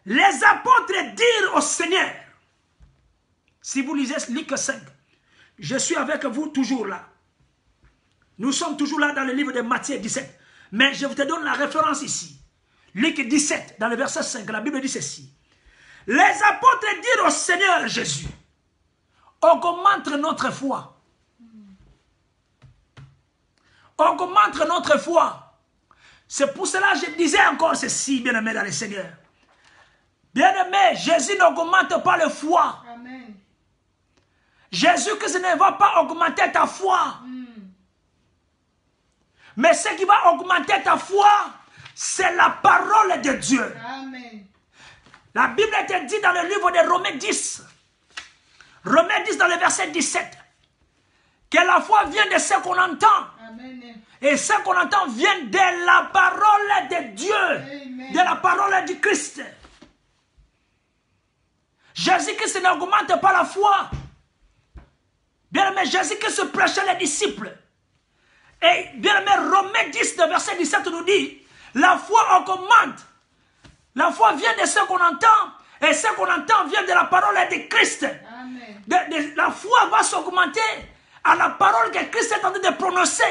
Les apôtres dirent au Seigneur, si vous lisez Luc 5, je suis avec vous toujours là. Nous sommes toujours là dans le livre de Matthieu 17. Mais je vous te donne la référence ici. Luc 17, dans le verset 5, la Bible dit ceci. Les apôtres dirent au Seigneur Jésus, augmente notre foi. Augmente notre foi. C'est pour cela que je disais encore ceci, bien-aimé dans le Seigneur. Bien-aimé, Jésus n'augmente pas la foi. Amen. Jésus, que ce ne va pas augmenter ta foi. Mais ce qui va augmenter ta foi, c'est la parole de Dieu. Amen. La Bible te dit dans le livre de Romains 10, Romains 10 dans le verset 17, que la foi vient de ce qu'on entend. Amen. Et ce qu'on entend vient de la parole de Dieu, Amen. de la parole du Christ. Jésus-Christ n'augmente pas la foi. Bien aimé, Jésus-Christ prêchait les disciples. Et bien aimé, Romains 10, le verset 17 nous dit, la foi augmente. La foi vient de ce qu'on entend. Et ce qu'on entend vient de la parole de Christ. Amen. La foi va s'augmenter à la parole que Christ est en train de prononcer.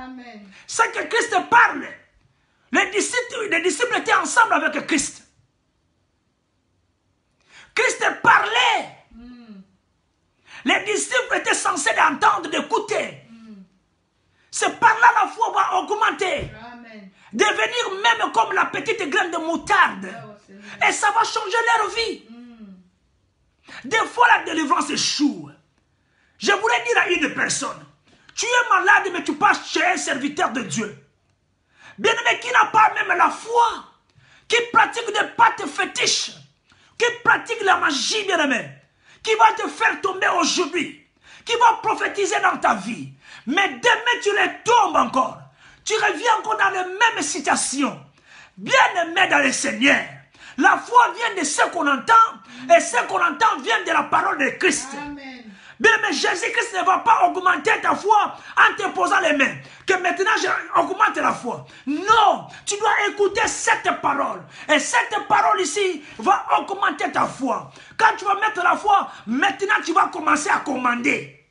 Amen. Ce que Christ parle. Les disciples étaient ensemble avec Christ. Christ parlait. Les disciples étaient censés l'entendre, d'écouter. C'est par là la foi va augmenter. Amen. Devenir même comme la petite graine de moutarde. Et ça va changer leur vie. Des fois la délivrance échoue. Je voulais dire à une personne, tu es malade mais tu passes chez un serviteur de Dieu. Bien aimé, qui n'a pas même la foi, qui pratique des pâtes fétiches, qui pratique la magie, bien aimé, qui va te faire tomber aujourd'hui, qui va prophétiser dans ta vie. Mais demain tu les tombes encore. Tu reviens encore dans les mêmes situations. Bien aimé dans le Seigneur, la foi vient de ce qu'on entend, et ce qu'on entend vient de la parole de Christ. Amen. Bien, mais Jésus-Christ ne va pas augmenter ta foi en te posant les mains. Que maintenant, j'augmente la foi. Non, tu dois écouter cette parole. Et cette parole ici va augmenter ta foi. Quand tu vas mettre la foi, maintenant tu vas commencer à commander.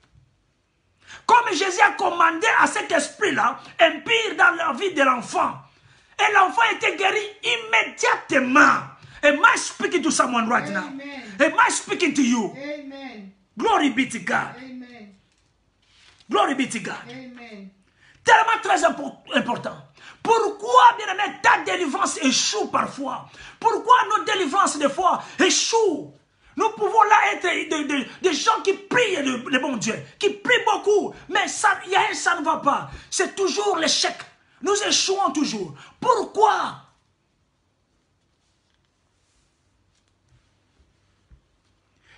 Comme Jésus a commandé à cet esprit-là, impire dans la vie de l'enfant. Et l'enfant était guéri immédiatement. Am I speaking to someone right now? Amen. Am I speaking to you? Amen. Glory be to God. Amen. Glory be to God. Amen. Tellement très important. Pourquoi, bien aimé, ta délivrance échoue parfois? Pourquoi nos délivrances, des fois, échouent? Nous pouvons là être des gens qui prient le bon Dieu, qui prient beaucoup, mais ça ne va pas. C'est toujours l'échec. Nous échouons toujours. Pourquoi?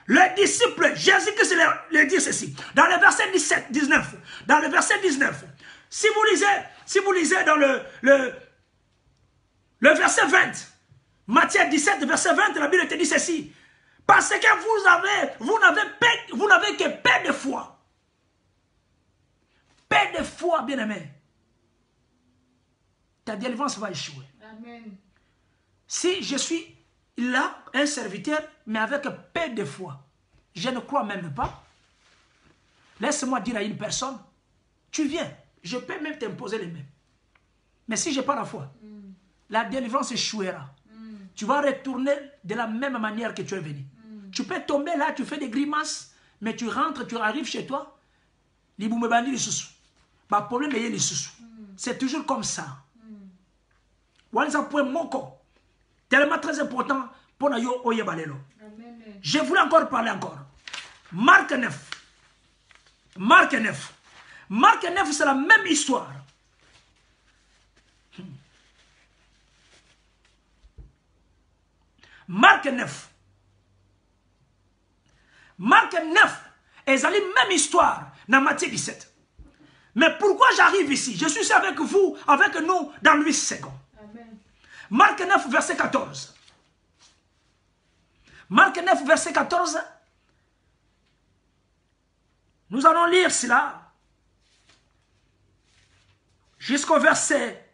Les disciples, Jésus-Christ leur dit ceci, dans le verset 19, dans le verset 19, si vous lisez dans le verset 20, Matthieu 17, verset 20, la Bible te dit ceci, parce que vous n'avez que peu de foi. Peu de foi, bien-aimé. Ta délivrance va échouer. Amen. Si je suis là, un serviteur, mais avec peu de foi, je ne crois même pas. Laisse-moi dire à une personne, tu viens, je peux même t'imposer les mains. Mais si je n'ai pas la foi, la délivrance échouera. Tu vas retourner de la même manière que tu es venu. Tu peux tomber là, tu fais des grimaces, mais tu rentres, tu arrives chez toi, problème est c'est toujours comme ça. Tellement très important pour nous. Je voulais encore parler encore. Marc 9. Marc 9. Marc 9, c'est la même histoire. Marc 9. Marc 9. Ils ont la même histoire dans Matthieu 17. Mais pourquoi j'arrive ici? Je suis avec vous, avec nous, dans 8 secondes. Amen. Marc 9, verset 14. Marc 9, verset 14. Nous allons lire cela jusqu'au verset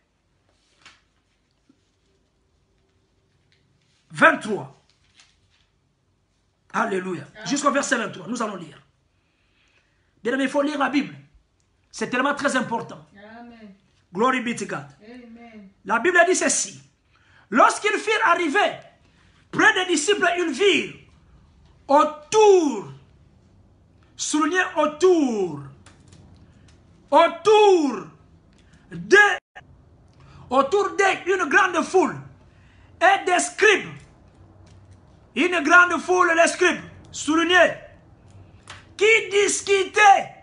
23. Alléluia. Jusqu'au verset 23. Nous allons lire. Bien aimé, il faut lire la Bible. C'est tellement très important. Amen. Glory be to God. Amen. La Bible dit ceci. Lorsqu'ils furent arrivés près des disciples, ils virent autour, souligné autour d'eux une grande foule et des scribes. Une grande foule des scribes, souligné, qui discutaient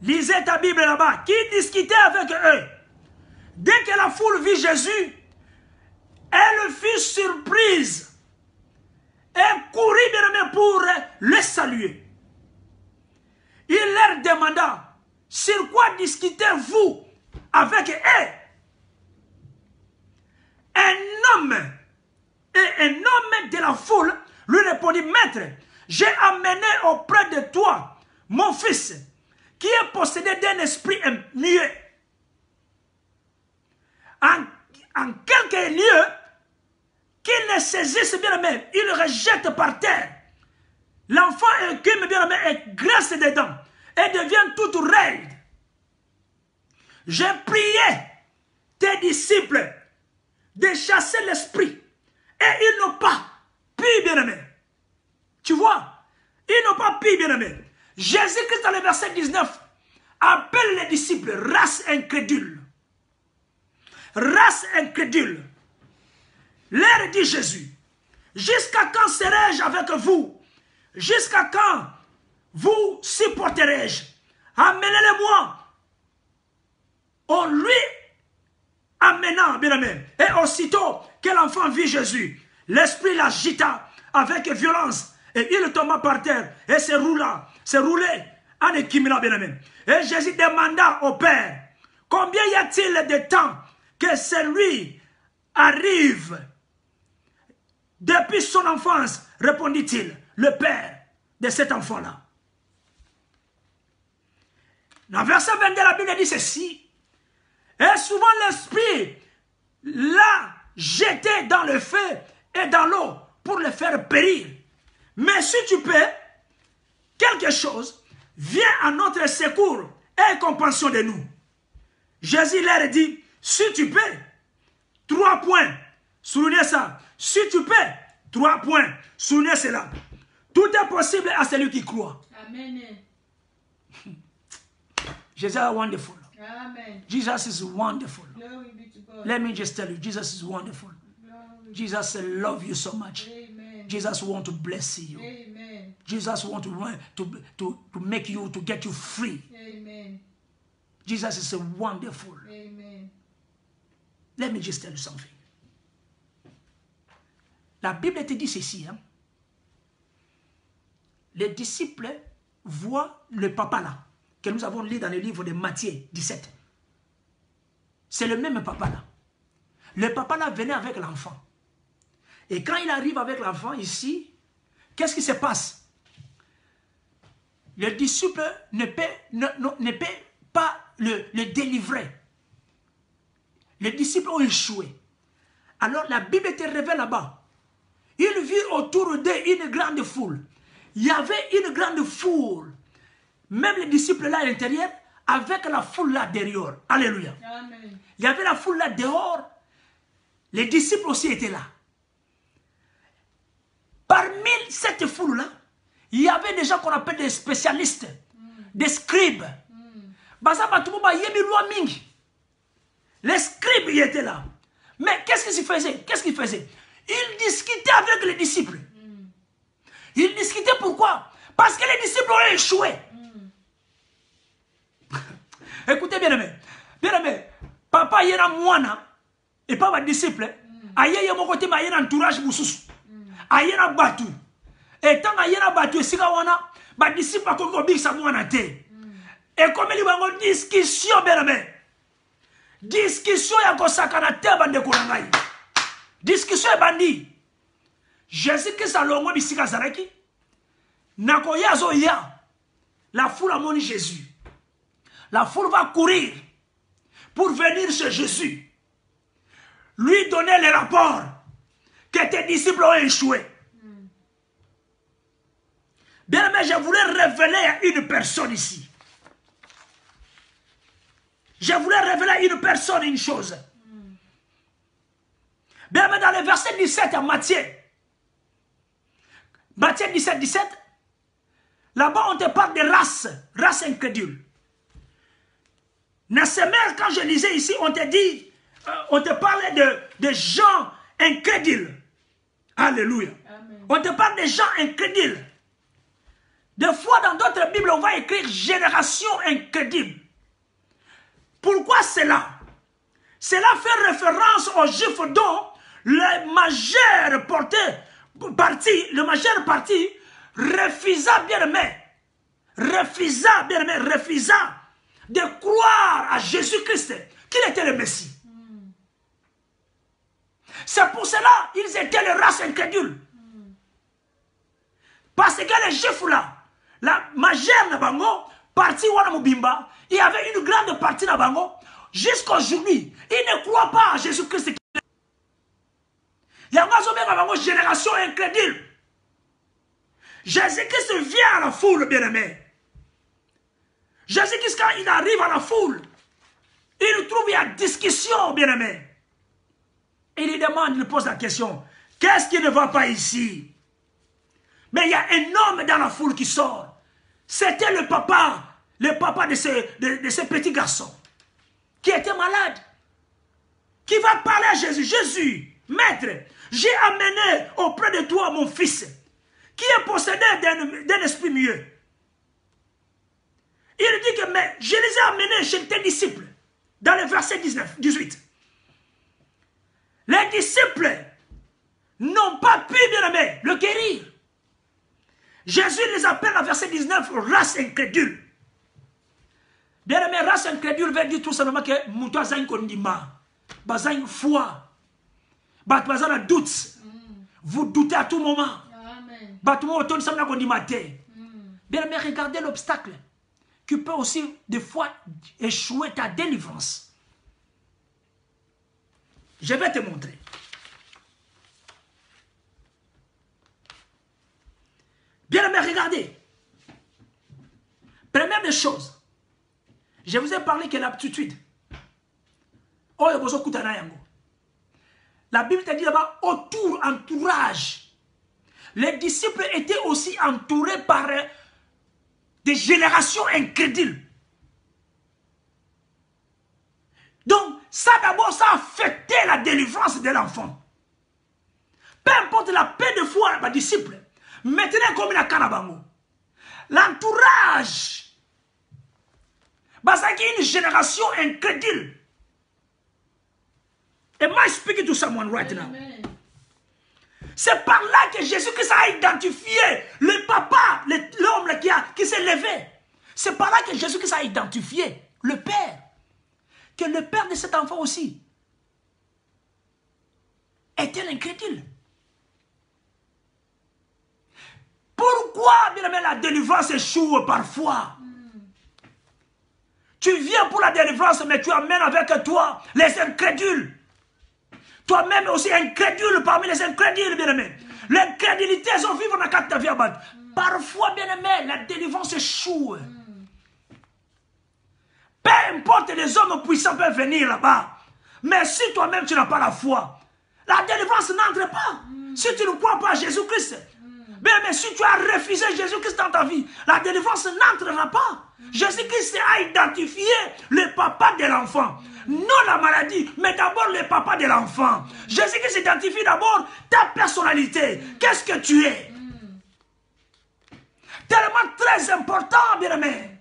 Lisez ta Bible là-bas. Qui discutait avec eux? Dès que la foule vit Jésus, elle fut surprise et courut bien pour le saluer. Il leur demanda, sur quoi discutez-vous avec eux? Un homme de la foule lui répondit, Maître, j'ai amené auprès de toi mon fils qui est possédé d'un esprit muet. En quelques lieux, qu'il ne saisisse bien même, il le rejette par terre. L'enfant écume bien même et graisse dedans et devient toute raide. J'ai prié tes disciples de chasser l'esprit et ils n'ont pas pu, bien-aimé. Tu vois, ils n'ont pas pu, bien-aimé. Jésus-Christ, dans le verset 19, appelle les disciples race incrédule. Race incrédule. Leur dit Jésus, jusqu'à quand serai-je avec vous? Jusqu'à quand vous supporterai-je? Amenez-le-moi. On lui amenant, bien-aimé. Et aussitôt que l'enfant vit Jésus, l'esprit l'agita avec violence. Et il tomba par terre et se roulait en équimina, bien-aimé. Et Jésus demanda au Père, combien y a-t-il de temps que celui arrive? Depuis son enfance, répondit-il, le père de cet enfant-là. Dans verset 22, la Bible dit ceci. Et souvent l'esprit l'a jeté dans le feu et dans l'eau pour le faire périr. Mais si tu peux, quelque chose, viens à notre secours et compassion de nous. Jésus leur dit, si tu peux, 3 points, soulignez ça. Si tu peux, 3 points, soulignez cela. Tout est possible à celui qui croit. Amen. Jesus is wonderful. Amen. Jesus is wonderful. Glory be to God. Let me just tell you, Jesus is wonderful. Glory. Jesus loves you so much. Amen. Jesus wants to bless you. Amen. Jesus wants to make you, to get you free. Amen. Jesus is wonderful. Amen. Let me just tell you something. La Bible te dit ceci. Hein? Les disciples voient le papa là, que nous avons lu dans le livre de Matthieu 17. C'est le même papa là. Le papa là venait avec l'enfant. Et quand il arrive avec l'enfant ici, qu'est-ce qui se passe? Le disciple ne peut pas le délivrer. Les disciples ont échoué. Alors la Bible te révèle là-bas. Il vit autour d'eux une grande foule. Il y avait une grande foule. Même les disciples là à l'intérieur, avec la foule là derrière. Alléluia. Amen. Il y avait la foule là dehors. Les disciples aussi étaient là. Parmi cette foule-là, il y avait des gens qu'on appelle des spécialistes, des scribes. Les scribes, ils étaient là. Mais qu'est-ce qu'ils faisaient? Qu'est-ce qu'ils faisaient? Ils discutaient avec les disciples. Ils discutaient pourquoi? Parce que les disciples ont échoué. Écoutez, bien-aimé. Bien-aimé, papa y a moana et pas ma disciple. Aïe, y a mon côté, ma y a un entourage boussous. Aïe, a battu. Et tant qu'il y a battu, si wana, ma disciple a compris ça moana te. Et comme il va avoir discussion, bien-aimé. Discussion ya kosakana te bande kolangai. Discussion bandi. Jésus-Christ a longo bisika zaraki. Nakoya zo ya. La foule a moni Jésus. La foule va courir pour venir chez Jésus. Lui donner le rapport que tes disciples ont échoué. Bien aimé, je voulais révéler à une personne ici. Je voulais révéler à une personne une chose. Bien aimé, dans le verset 17 à Matthieu 17, 17, là-bas on te parle de race incrédule. Nassemer, quand je lisais ici, on te dit, on te parlait de gens incrédules. Alléluia. Amen. On te parle de gens incrédules. Des fois, dans d'autres Bibles, on va écrire génération incrédible. Pourquoi cela? Cela fait référence aux Juifs dont le majeure partie refusa, bien-aimé, refusa de croire à Jésus-Christ, qu'il était le Messie. C'est pour cela qu'ils étaient les races incrédules. Parce que les Juifs là, la majeure de Bango, partie Wanamubimba, il y avait une grande partie de Bango, jusqu'à aujourd'hui, ils ne croient pas à Jésus-Christ. Il y a une génération incrédule. Jésus-Christ vient à la foule, bien-aimé. Jésus-Christ, quand il arrive à la foule, il trouve il y a discussion, bien-aimé. Il lui demande, il pose la question, qu'est-ce qui ne va pas ici? Mais il y a un homme dans la foule qui sort. C'était le papa de ce petit garçon, qui était malade, qui va parler à Jésus. Jésus, maître, j'ai amené auprès de toi mon fils, qui est possédé d'un esprit mieux. Il dit que, mais je les ai amenés chez tes disciples, dans le verset 18. Les disciples n'ont pas pu, bien-aimé, le guérir. Jésus les appelle à verset 19, race incrédule. Bien-aimé, race incrédule veut dire tout simplement que Moutoua Zayn Kondima, Bazayn foi, Bazana doute. Vous doutez à tout moment. Bien-aimé, regardez l'obstacle qui peut aussi des fois échouer ta délivrance. Je vais te montrer. Bien-aimé, regardez. Première des choses, je vous ai parlé que l'aptitude. La Bible te dit là-bas, entourage. Les disciples étaient aussi entourés par des générations incrédules. Donc, ça d'abord, ça a affecté la délivrance de l'enfant. Peu importe la paix de foi des disciples, maintenant comme la Kanabango, l'entourage, parce qu'il y a une génération incrédule. Am I speaking to someone right now? C'est par là que Jésus-Christ a identifié le papa, l'homme qui s'est levé. C'est par là que Jésus-Christ a identifié le père. Que le père de cet enfant aussi était incrédule. Pourquoi, bien aimé, la délivrance échoue parfois? Tu viens pour la délivrance, mais tu amènes avec toi les incrédules. Toi-même aussi incrédule parmi les incrédules, bien-aimé. L'incrédulité, elles vivent dans la carte de vie. Parfois, bien-aimé, la délivrance échoue. Peu importe, les hommes puissants peuvent venir là-bas. Mais si toi-même, tu n'as pas la foi, la délivrance n'entre pas. Si tu ne crois pas à Jésus-Christ, mais si tu as refusé Jésus-Christ dans ta vie, la délivrance n'entrera pas. Jésus-Christ a identifié le papa de l'enfant. Non la maladie, mais d'abord le papa de l'enfant. Jésus-Christ identifie d'abord ta personnalité. Qu'est-ce que tu es? Tellement très important, bien-aimé.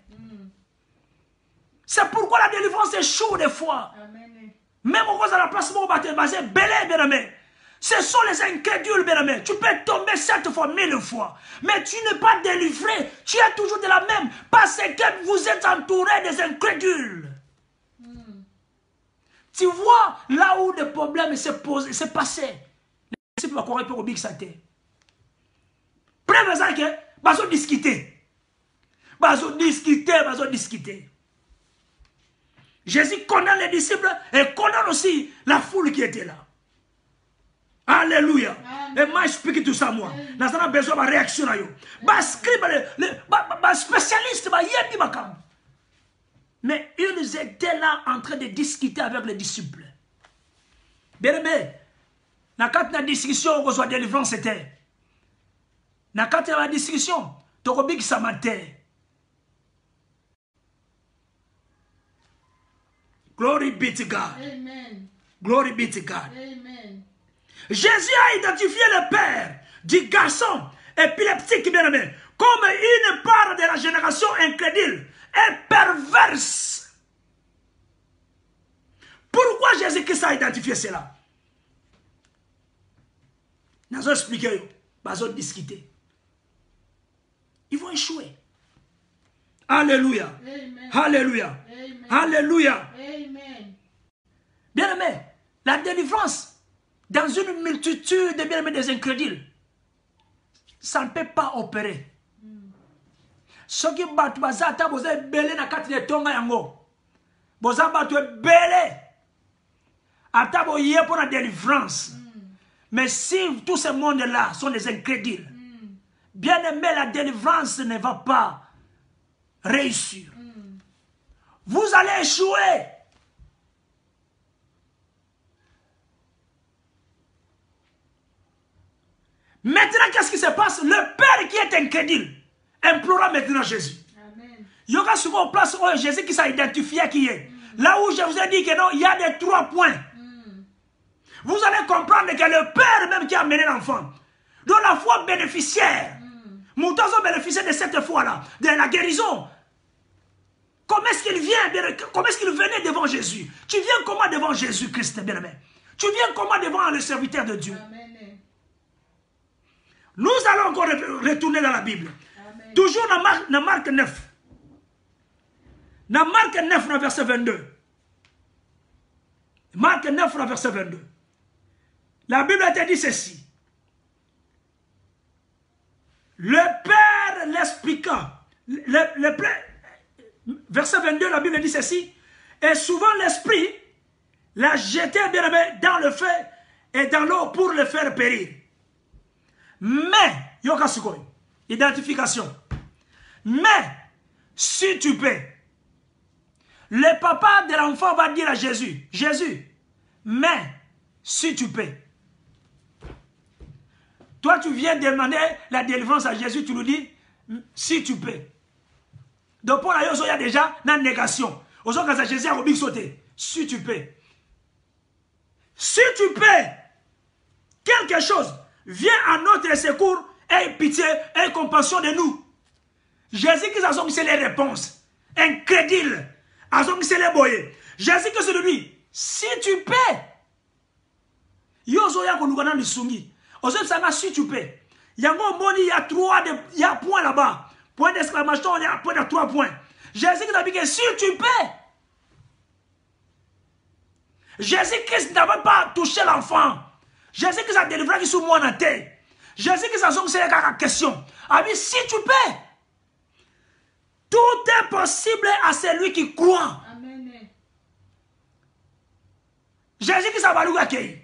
C'est pourquoi la délivrance échoue des fois. Même au cause de la place où on va te baser, belé, bien-aimé. Ce sont les incrédules, bien-aimé. Tu peux tomber 7 fois, 1000 fois. Mais tu n'es pas délivré. Tu es toujours de la même. Parce que vous êtes entouré des incrédules. Tu vois là où le problème s'est passé. Les disciples vont courir pour au big saté. Prévenez que, bazo discuter. Jésus condamne les disciples et condamne aussi la foule qui était là. Alléluia. Et moi, je explique tout ça, moi. Nous avons besoin de réaction. Les spécialistes, mais ils étaient là en train de discuter avec les disciples. Bien aimé, dans la discussion, on soit délivrance, c'était. Dans la discussion, tu as dit ça matin. Glory be to God. Amen. Glory be to God. Amen. Jésus a identifié le père du garçon épileptique, bien aimé, comme une part de la génération incrédule et perverse. Pourquoi Jésus-Christ a identifié cela? Nous allons expliquer, nous allons discuter. Ils vont échouer. Alléluia. Amen. Alléluia. Amen. Alléluia. Amen. Bien-aimé, la délivrance dans une multitude de bien-aimés des incrédules, ça ne peut pas opérer. Ce qui bat bazata boza belé na kati de tonga yango. Boza batu belé. Ata boye pour la délivrance. Mais si tous ces mondes-là sont des incrédules, bien aimé, la délivrance ne va pas réussir. Vous allez échouer. Maintenant, qu'est-ce qui se passe? Le Père qui est incrédule implora maintenant Jésus. Amen. Il y aura souvent en place Jésus qui s'est identifié qui est. Là où je vous ai dit que non, il y a des 3 points. Vous allez comprendre que le Père même qui a amené l'enfant, dont la foi bénéficiaire, Moutazo bénéficiait de cette foi-là, de la guérison. Comment est-ce qu'il vient, comment est-ce qu'il venait devant Jésus? Tu viens comment devant Jésus-Christ, bien-aimé? Tu viens comment devant le serviteur de Dieu? Amen. Nous allons encore retourner dans la Bible. Amen. Toujours dans Marc 9. Dans Marc 9, dans verset 22. Marc 9, dans verset 22. La Bible a dit ceci. Le Père l'expliqua. Verset 22, la Bible dit ceci. Et souvent l'Esprit l'a jeté bien aimé dans le feu et dans l'eau pour le faire périr. Mais, Yokasukoy, identification. Mais, si tu peux, le papa de l'enfant va dire à Jésus, Jésus, mais, si tu peux. Toi, tu viens demander la délivrance à Jésus, tu nous dis, si tu peux. Donc, pour la il y a déjà une négation. Aujourd'hui, quand Jésus a oublié de sauter, si tu peux. Si tu peux, quelque chose vient à notre secours, aie pitié, aie compassion de nous. Jésus qui a dit les réponses. Incrédule. A dit les boyés. Jésus qui se dit, si tu peux. Yozo ya konukana ni sungi. Ozo sanga si tu peux. Yango moni, il y a point là-bas. Point d'exclamation, il y a point de 3 points. Jésus qui a dit que si tu peux. Jésus-Christ n'avait pas touché l'enfant. Jésus-Christ a délivré qui sous moi en terre. Jésus-Christ a dit la question. A dit si tu peux. Tout est possible à celui qui croit. Amen. Jésus-Christ a valu accueillir.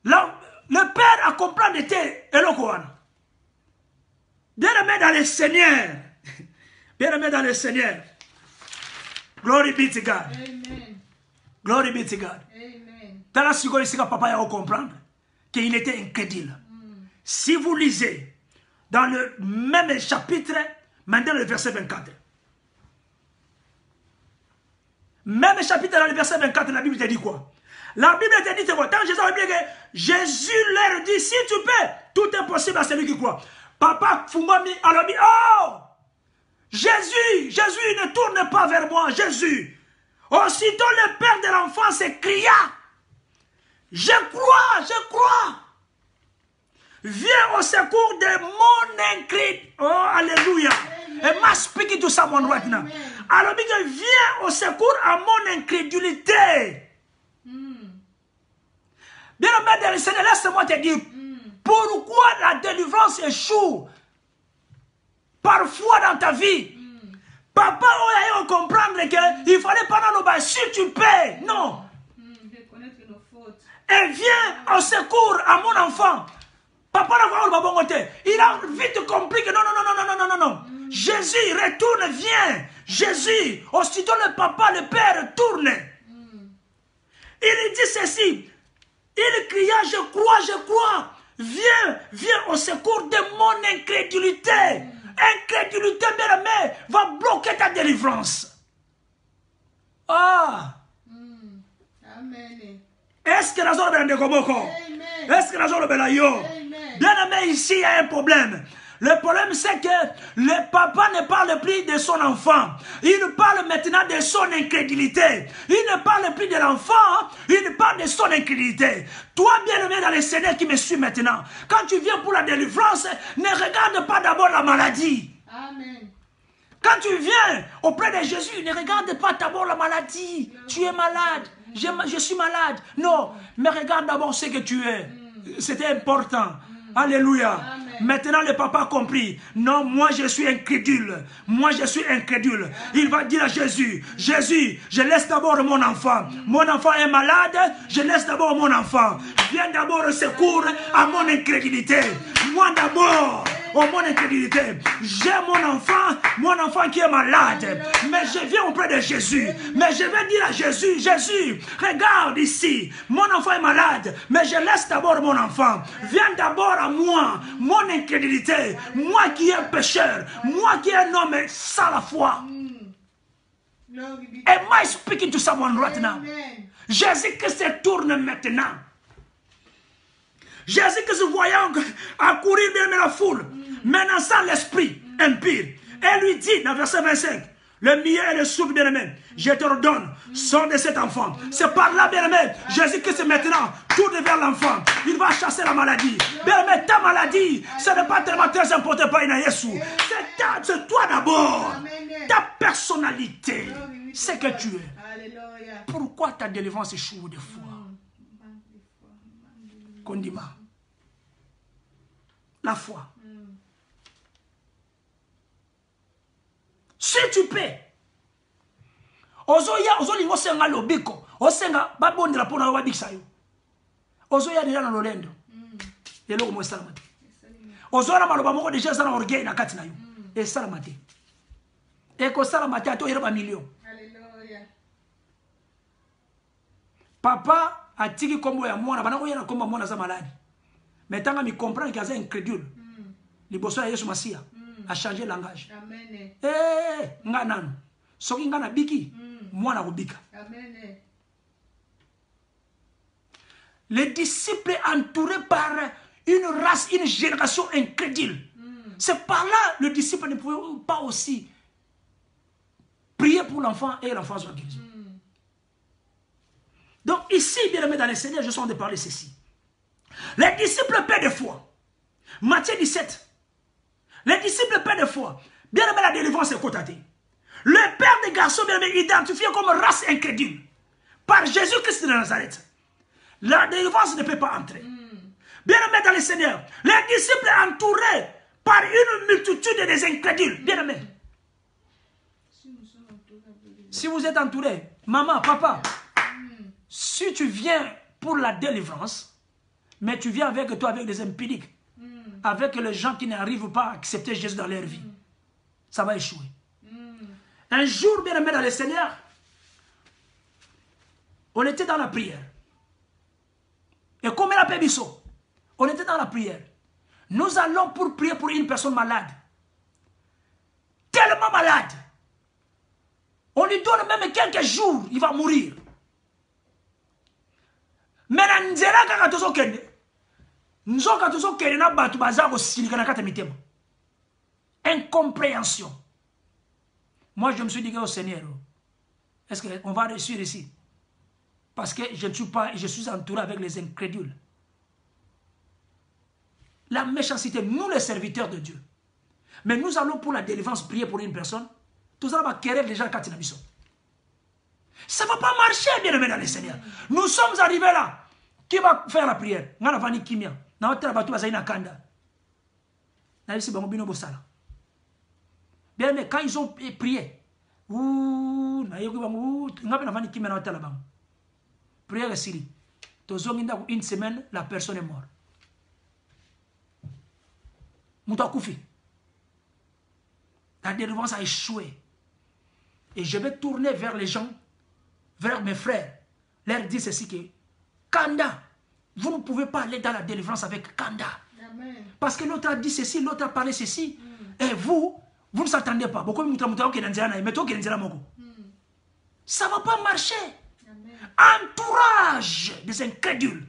Le Père a compris de terre et le Coran. Bien-aimé dans le Seigneur. Bien-aimé dans le Seigneur. Glory be to God. Amen. Glory be to God. Amen. Dans la seconde, ici, papa a comprendre qu'il était incrédule. Si vous lisez dans le même chapitre, maintenant le verset 24. Même chapitre dans le verset 24, la Bible te dit quoi? La Bible te dit quoi? Tant Jésus a dit que Jésus leur dit, si tu peux, tout est possible à celui qui croit. Papa Fumami, alors dit, oh! Jésus, Jésus, ne tourne pas vers moi, Jésus. Aussitôt le père de l'enfant s'écria, je crois. Viens au secours de mon incrédulité. Oh, alléluia. Et ma speaking to someone right now. Alors, viens au secours à mon incrédulité. Bien aimé dans le Seigneur, laisse-moi te dire, pourquoi la délivrance échoue parfois dans ta vie. Papa, on a comprendre qu'il fallait pas dans le bas, si tu paies. Non. Reconnaître nos fautes. Et viens au secours à mon enfant. Papa n'a pas le bon côté. Il a vite compris que non. Jésus, retourne, viens. Jésus, aussitôt le papa, le père, tourne. Il dit ceci. Il cria, je crois. Viens au secours de mon incrédulité. Incrédulité, bien aimé, va bloquer ta délivrance. Ah. Amen. Est-ce que la zone est de Komoko? Amen. Est-ce que la zone est de yo? Amen. Bien aimé, ici il y a un problème. Le problème, c'est que le papa ne parle plus de son enfant. Il parle maintenant de son incrédulité. Il ne parle plus de l'enfant, il parle de son incrédulité. Toi, bien-aimé dans le Seigneur qui me suit maintenant, quand tu viens pour la délivrance, ne regarde pas d'abord la maladie. Amen. Quand tu viens auprès de Jésus, ne regarde pas d'abord la maladie. Tu es malade. Je suis malade. Non, mais regarde d'abord ce que tu es. C'était important. Alléluia. Amen. Maintenant, le papa a compris. Non, moi je suis incrédule. Moi je suis incrédule. Il va dire à Jésus, Jésus, je laisse d'abord mon enfant. Mon enfant est malade, je laisse d'abord mon enfant. Viens d'abord au secours à mon incrédulité. Moi d'abord, mon incrédulité. J'ai mon enfant qui est malade. Mais je viens auprès de Jésus. Mais je vais dire à Jésus, Jésus, regarde ici. Mon enfant est malade. Mais je laisse d'abord mon enfant. Viens d'abord à moi, mon incrédulité. Moi qui est un pécheur. Moi qui est un homme sans la foi. Glory be Am I speaking to someone right now? Amen. Jésus-Christ se tourne maintenant. Jésus-Christ voyant accourir bien la foule, menaçant l'esprit impur, et lui dit dans verset 25, le milieu et le souffle bien-aimé, je te redonne, sors de cet enfant. C'est par là, bien-aimé, Jésus-Christ maintenant tourne vers l'enfant. Il va chasser la maladie. Bien-aimé, ta maladie, ce n'est pas tellement très important pour Jésus. C'est toi d'abord. Amen. Ta personnalité, Glory be to c'est que God. tu es. Alléluia. Pourquoi ta délivrance échoue des fois? Condiment. La foi. Si tu peux, ozolingo senga lobiko, osenga babondela pona wabikisa yo. Ozoya déjà na lolendo. Yelo mo salamate. Ozora maloba moko déjà ça na orgueil na kati na yo. Et salamate. Et ko salamate ato yero ba million. Alléluia. Papa atiki kombo ya mwana bana ko yena kombo mwana za malade. Mais tanga mi comprendre qu'il est incrédule. Liboso ya Yesu Masia a changé langage. Amen. Nga nanu. Soki nga na biki, mwana ko bika. Amen. Les disciples entourés par une race, une génération incrédule. C'est par là le disciple ne pouvait pas aussi prier pour l'enfant et l'enfant soit guéri. Donc ici, bien aimé dans les Seigneurs, je suis en train de parler ceci. Les disciples paient de foi. Matthieu 17. Les disciples paient de foi. Bien aimé, la délivrance est constatée. Le père des garçons, bien aimé, identifié comme race incrédule par Jésus-Christ de Nazareth. La délivrance ne peut pas entrer. Bien aimé dans les Seigneurs, les disciples entourés par une multitude des incrédules. Bien aimé. Si vous êtes entouré, maman, papa, si tu viens pour la délivrance, mais tu viens avec toi avec des impédiques, avec les gens qui n'arrivent pas à accepter Jésus dans leur vie, ça va échouer. Un jour, bien aimé dans le Seigneur, on était dans la prière. Et comme il a fait Bisso, on était dans la prière. Nous allons pour prier pour une personne malade. Tellement malade. On lui donne même quelques jours, il va mourir. Mais incompréhension. Moi, je me suis dit au Seigneur, est-ce qu'on va réussir ici? Parce que je ne suis pas, je suis entouré avec les incrédules. La méchanceté, nous les serviteurs de Dieu. Mais nous allons pour la délivrance prier pour une personne. Tout ça va querer les gens quand ils ont. Ça ne va pas marcher, bien aimé dans les Seigneurs. Nous sommes arrivés là. Qui va faire la prière? Bien aimé, quand ils ont prié, prière est Syrie. Une semaine, la personne est morte. Moutakoufi. La délivrance a échoué. Et je vais tourner vers les gens, vers mes frères, leur dire ceci que Kanda, vous ne pouvez pas aller dans la délivrance avec Kanda. Amen. Parce que l'autre a dit ceci, l'autre a parlé ceci. Et vous ne s'attendez pas. Ça ne va pas marcher. Amen. Entourage des incrédules.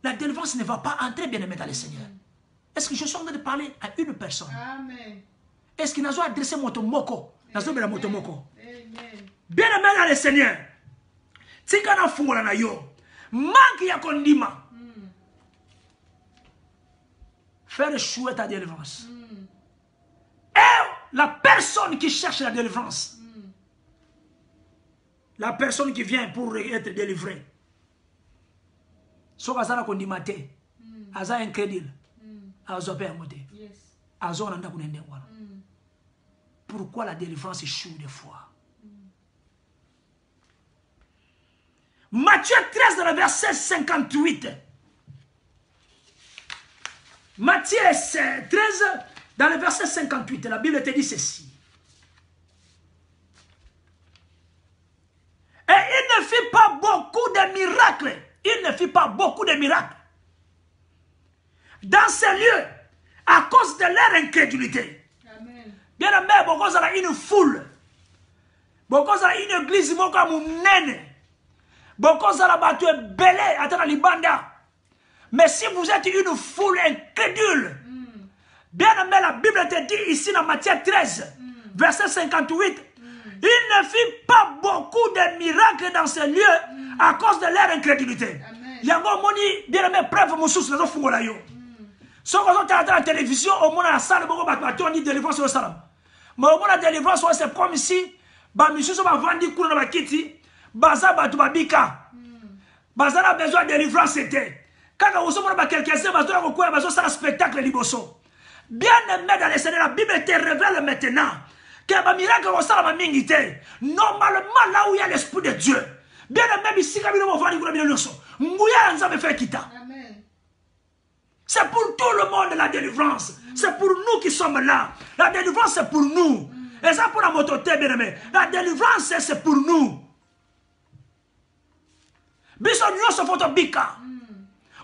La délivrance ne va pas entrer, bien aimé dans le Seigneur. Est-ce que je suis en train de parler à une personne? Amen. Est-ce qu'il n'a pas adressé motomoko? N'a-t-il motomoko? Amen. Bien aimé dans le Seigneur. Si kana fungola na yo, manque ya kondima. Faire échouer ta délivrance. Et la personne qui cherche la délivrance, la personne qui vient pour être délivrée, so kazana kondima te, aza incrédule, azo pe amote, azo nanda kunende wala. Pourquoi la délivrance échoue des fois? Matthieu 13 dans le verset 58. Matthieu 13 dans le verset 58, la Bible te dit ceci. Et il ne fit pas beaucoup de miracles. Il ne fit pas beaucoup de miracles dans ces lieux à cause de leur incrédulité. Amen. Bien aimé, beaucoup a une foule. Beaucoup a une église, beaucoup a une nene. Beaucoup a battu belé à la libanda. Mais si vous êtes une foule incrédule, bien aimé, la Bible te dit ici dans Matthieu 13, verset 58, il ne fit pas beaucoup de miracles dans ces lieux à cause de leur incrédulité. Yango moni, bien aimé, preuve moussous, les autres font yo. Si on regarde la télévision, au moins la salle, on dit délivrance au salam. Mais au moins la délivrance, c'est comme ici, monsieur va vendre des coups dans la kitty, baza batu babika. Baza a besoin de délivrance, c'était. Quand vous avez quelqu'un, vous avez un spectacle liboso. Bien aimé dans les Seigneur, la Bible te révèle maintenant qu'il y a un miracle au salam mingité. Normalement, là où il y a l'Esprit de Dieu. Bien aimé, ici, quand vous avez un miracle, Mouya nous avait fait quitter. C'est pour tout le monde la délivrance. C'est pour nous qui sommes là. La délivrance, c'est pour nous. Et ça pour la mototé, bien aimé. La délivrance, c'est pour nous. Bison, nous sommes photo bika.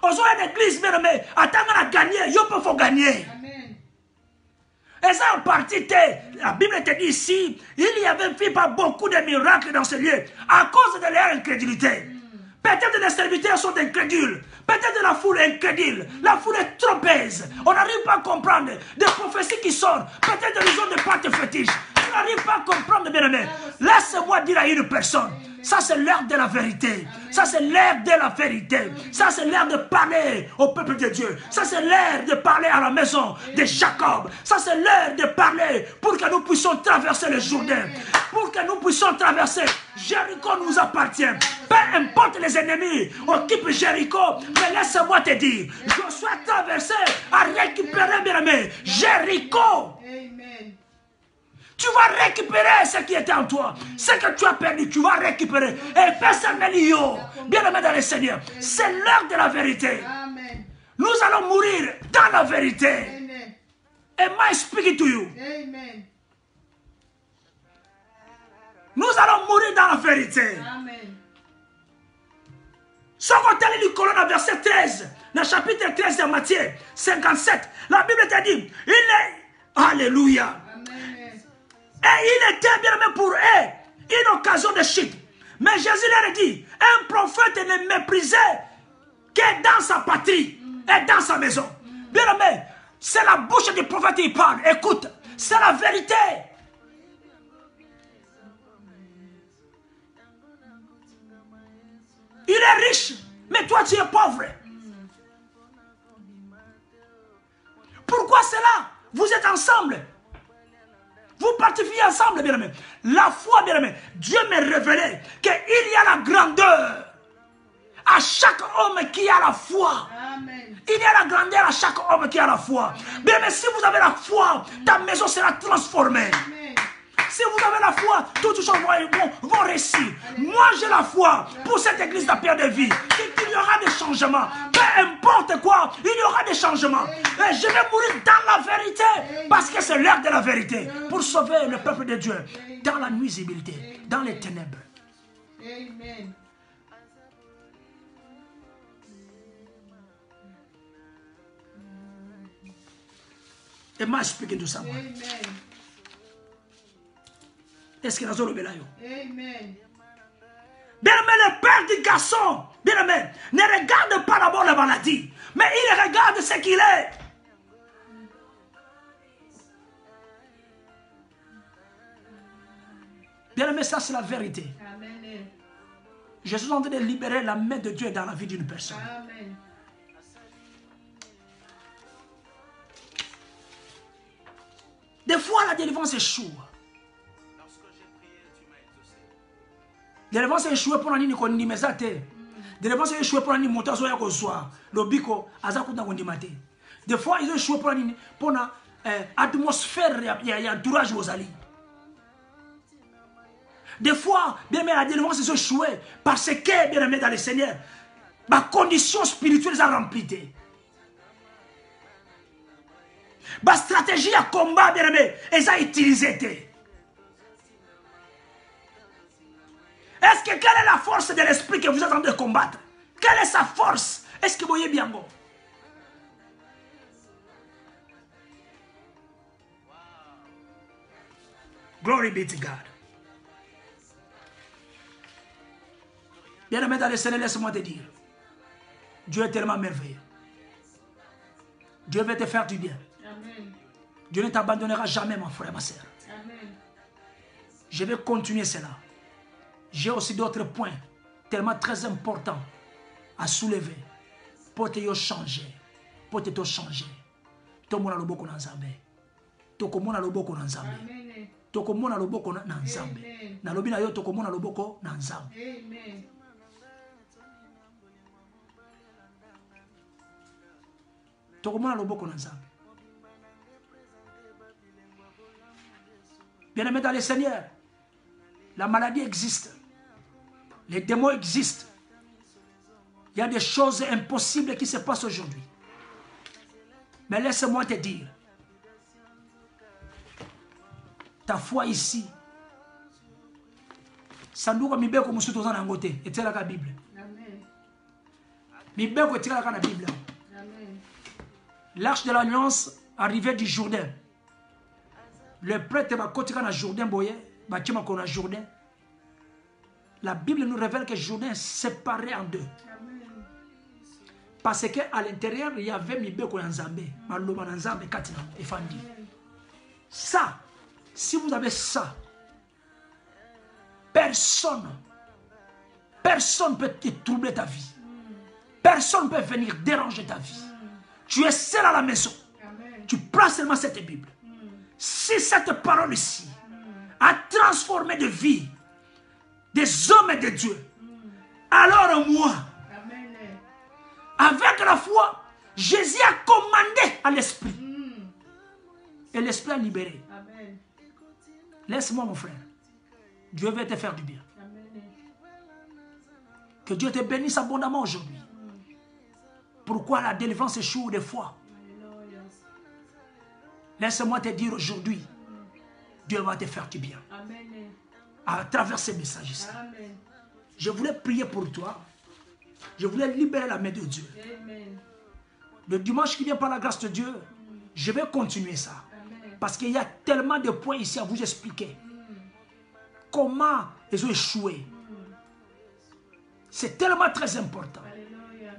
On a une église, bien aimé. Attends à gagner. Yo peut faut gagner. Et ça en partie, la Bible te dit ici, il y avait pas beaucoup de miracles dans ce lieu à cause de leur incrédulité. Peut-être les serviteurs sont incrédules. Peut-être la foule est incrédule. La foule est trompeuse. On n'arrive pas à comprendre des prophéties qui sortent. Peut-être ils ont des pâtes fétiches. On n'arrive pas à comprendre, bien aimé. Laisse-moi dire à une personne. Ça, c'est l'heure de la vérité. Ça, c'est l'heure de la vérité. Ça, c'est l'heure de parler au peuple de Dieu. Ça, c'est l'heure de parler à la maison de Jacob. Ça, c'est l'heure de parler pour que nous puissions traverser le Jourdain. Pour que nous puissions traverser. Jéricho nous appartient. Peu importe les ennemis occupent Jéricho. Mais laisse-moi te dire, je suis traversé à récupérer, bien aimé, Jéricho. Amen. Tu vas récupérer ce qui était en toi. Ce que tu as perdu, tu vas récupérer. Et personne ne dit, bien aimé dans le Seigneur, c'est l'heure de la vérité. Amen. Nous allons mourir dans la vérité. Amen. Am I speaking to you? Amen. Nous allons mourir dans la vérité. Amen. Ce qu'on t'a lu colonne à verset 13, dans le chapitre 13 de Matthieu 57, la Bible te dit, il est, alléluia. Et il était bien aimé pour eux une occasion de chute. Mais Jésus leur a dit, un prophète ne méprisait que dans sa patrie et dans sa maison. Bien aimé, c'est la bouche du prophète qui parle. Écoute, c'est la vérité. Il est riche, mais toi tu es pauvre. Pourquoi cela? Vous êtes ensemble. Vous partifiez ensemble, bien aimé. La foi, bien aimé. Dieu m'a révélé qu'il y a la grandeur à chaque homme qui a la foi. Amen. Il y a la grandeur à chaque homme qui a la foi. Bien aimé, si vous avez la foi, ta maison sera transformée. Amen. Si vous avez la foi, toutes choses vont réussir. Moi, j'ai la foi pour cette église d'appel de vie. Il y aura des changements. Peu importe quoi, il y aura des changements. Et je vais mourir dans la vérité. Parce que c'est l'heure de la vérité. Pour sauver le peuple de Dieu dans la nuisibilité, dans les ténèbres. Amen. Am I speaking to someone? Amen. Est-ce qu'il y a un autre là? Amen. Bien aimé, le père du garçon, bien aimé, ne regarde pas d'abord la maladie, mais il regarde ce qu'il est. Bien aimé, ça c'est la vérité. Amen. Je suis en train de libérer la main de Dieu dans la vie d'une personne. Amen. Des fois, la délivrance échoue. Lorsque j'ai prié, tu m'as exaucé. Délivrance échoue pour nani ko ndimeza te. Délivrance échoue pour nani motazo ya ko soir. Lobiko azakuta ko ndimate. Des fois, ils ont échoué pour nani pour na atmosphère ya entourage aux alliés. Des fois, bien aimé, la délivrance est échouée parce que, bien aimé, dans le Seigneur, ma condition spirituelle est remplie. Ma stratégie à combat, bien aimé, elle a utilisée. Est-ce que quelle est la force de l'esprit que vous êtes en train de combattre? Quelle est sa force? Est-ce que vous voyez bien bon? Glory be to God. Bien aimé dans le Seigneur, laisse-moi te dire, Dieu est tellement merveilleux. Dieu veut te faire du bien. Amen. Dieu ne t'abandonnera jamais, mon frère, ma soeur. Amen. Je vais continuer cela. J'ai aussi d'autres points tellement très importants à soulever pour te changer. Pour te changer. Tomona loboko na nzambe. Tokomona loboko na nzambe. Amen. Tokomona loboko na nzambe. Amen. Na lobi na yo tokomona loboko na nzambe. Amen. Tokomona loboko na nzambe. Bien-aimé dans le Seigneur, la maladie existe. Les démons existent. Il y a des choses impossibles qui se passent aujourd'hui. Mais laisse-moi te dire, ta foi ici, sanduka mibeko musuto za nangote, etela ka Bible. Amen. Mibeko etela ka na Bible. Amen. L'arche de l'alliance arrivait du Jourdain. Le prêtre va kotika na Jourdain boye, ba tima ko na Jourdain. La Bible nous révèle que Jourdain est séparé en deux. Amen. Parce qu'à l'intérieur, il y avait Mibeko Nzambe, Maloba Nzambe, Katina, et Fandi. Ça, si vous avez ça, personne ne peut te troubler ta vie. Personne ne peut venir déranger ta vie. Tu es seul à la maison. Amen. Tu prends seulement cette Bible. Si cette parole ici a transformé de vie des hommes et de Dieu, alors moi, Amen. avec la foi, Jésus a commandé à l'esprit. Et l'esprit a libéré. Amen. Laisse-moi, mon frère. Dieu veut te faire du bien. Amen. Que Dieu te bénisse abondamment aujourd'hui. Pourquoi la délivrance échoue des fois? Alléluia. Laisse-moi te dire aujourd'hui, Dieu va te faire du bien. Amen. À travers ces messages ici. Amen. Je voulais prier pour toi. Je voulais libérer la main de Dieu. Amen. Le dimanche qui vient par la grâce de Dieu, je vais continuer ça. Amen. Parce qu'il y a tellement de points ici à vous expliquer. Comment ils ont échoué. C'est tellement très important. Alléluia.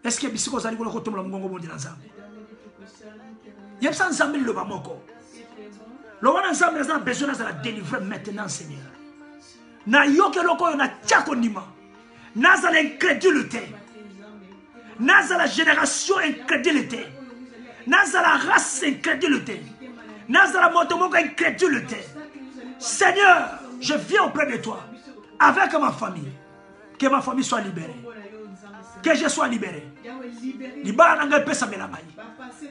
Est-ce que bisiko zali ko ko tumla ngongo bondi na nzambe? Éternel, tu peux servir, éternel. Yebsa nzambe lo ba moko. C'est très bon. Lo wana nzambe na besoin de la délivrer maintenant, Seigneur. Na yoke loko na tiako nima. Naza l'incrédulité. Naza la génération incrédulité. Naza la race incrédulité. Naza la motomoko incrédulité. Seigneur, je viens auprès de toi avec ma famille. Que ma famille soit libérée. Que je sois libéré. Libana nanga pesa melangai.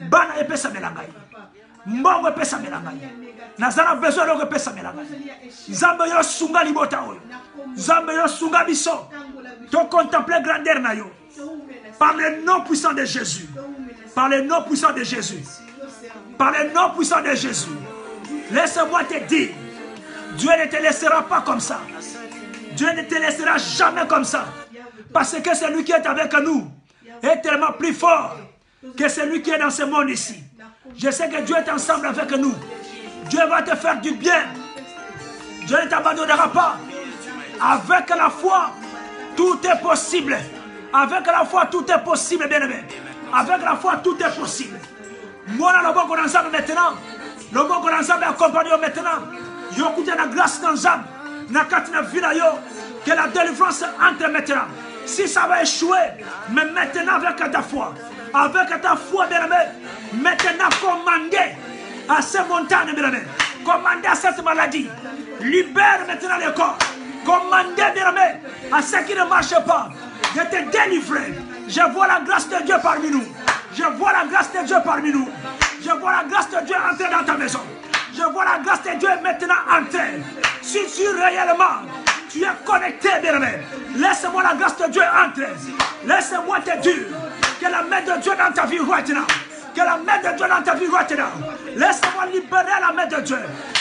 Bana epesa melangai. Mbongo epesa melangai. Nazana besoin de pesa melangai. Nzambe yo sunga libota oyo. Nzambe yo sunga biso. To contempler grandeur na yo. Par le nom puissant de Jésus. Par le nom puissant de Jésus. Par le nom puissant de Jésus. Laisse-moi te dire, Dieu ne te laissera pas comme ça. Dieu ne te laissera jamais comme ça. Parce que celui qui est avec nous est tellement plus fort que celui qui est dans ce monde ici. Je sais que Dieu est ensemble avec nous. Dieu va te faire du bien. Dieu ne t'abandonnera pas. Avec la foi, tout est possible. Avec la foi, tout est possible, bien-aimé. Avec la foi, tout est possible. Moi, on ensemble maintenant. Le mot que l'ensemble accompagne maintenant. Yo écoute la grâce d'ensemble. Na katina vina yo. Que la délivrance entre maintenant. Si ça va échouer, mais maintenant avec ta foi. Avec ta foi, bien aimé. Maintenant commandez à ces montagnes, bien aimé. Commandez à cette maladie. Libère maintenant les corps. Commandez, bien aimé, à ceux qui ne marchent pas de te délivrer. Je vois la grâce de Dieu parmi nous. Je vois la grâce de Dieu parmi nous. Je vois la grâce de Dieu entrer dans ta maison. Je vois la grâce de Dieu maintenant entrer. Si tu réellement tu es connecté, bien aimé, laisse-moi la grâce de Dieu entrer. Laisse-moi te dire que la main de Dieu dans ta vie right now. Que la main de Dieu dans ta vie right now. Laisse-moi libérer la main de Dieu.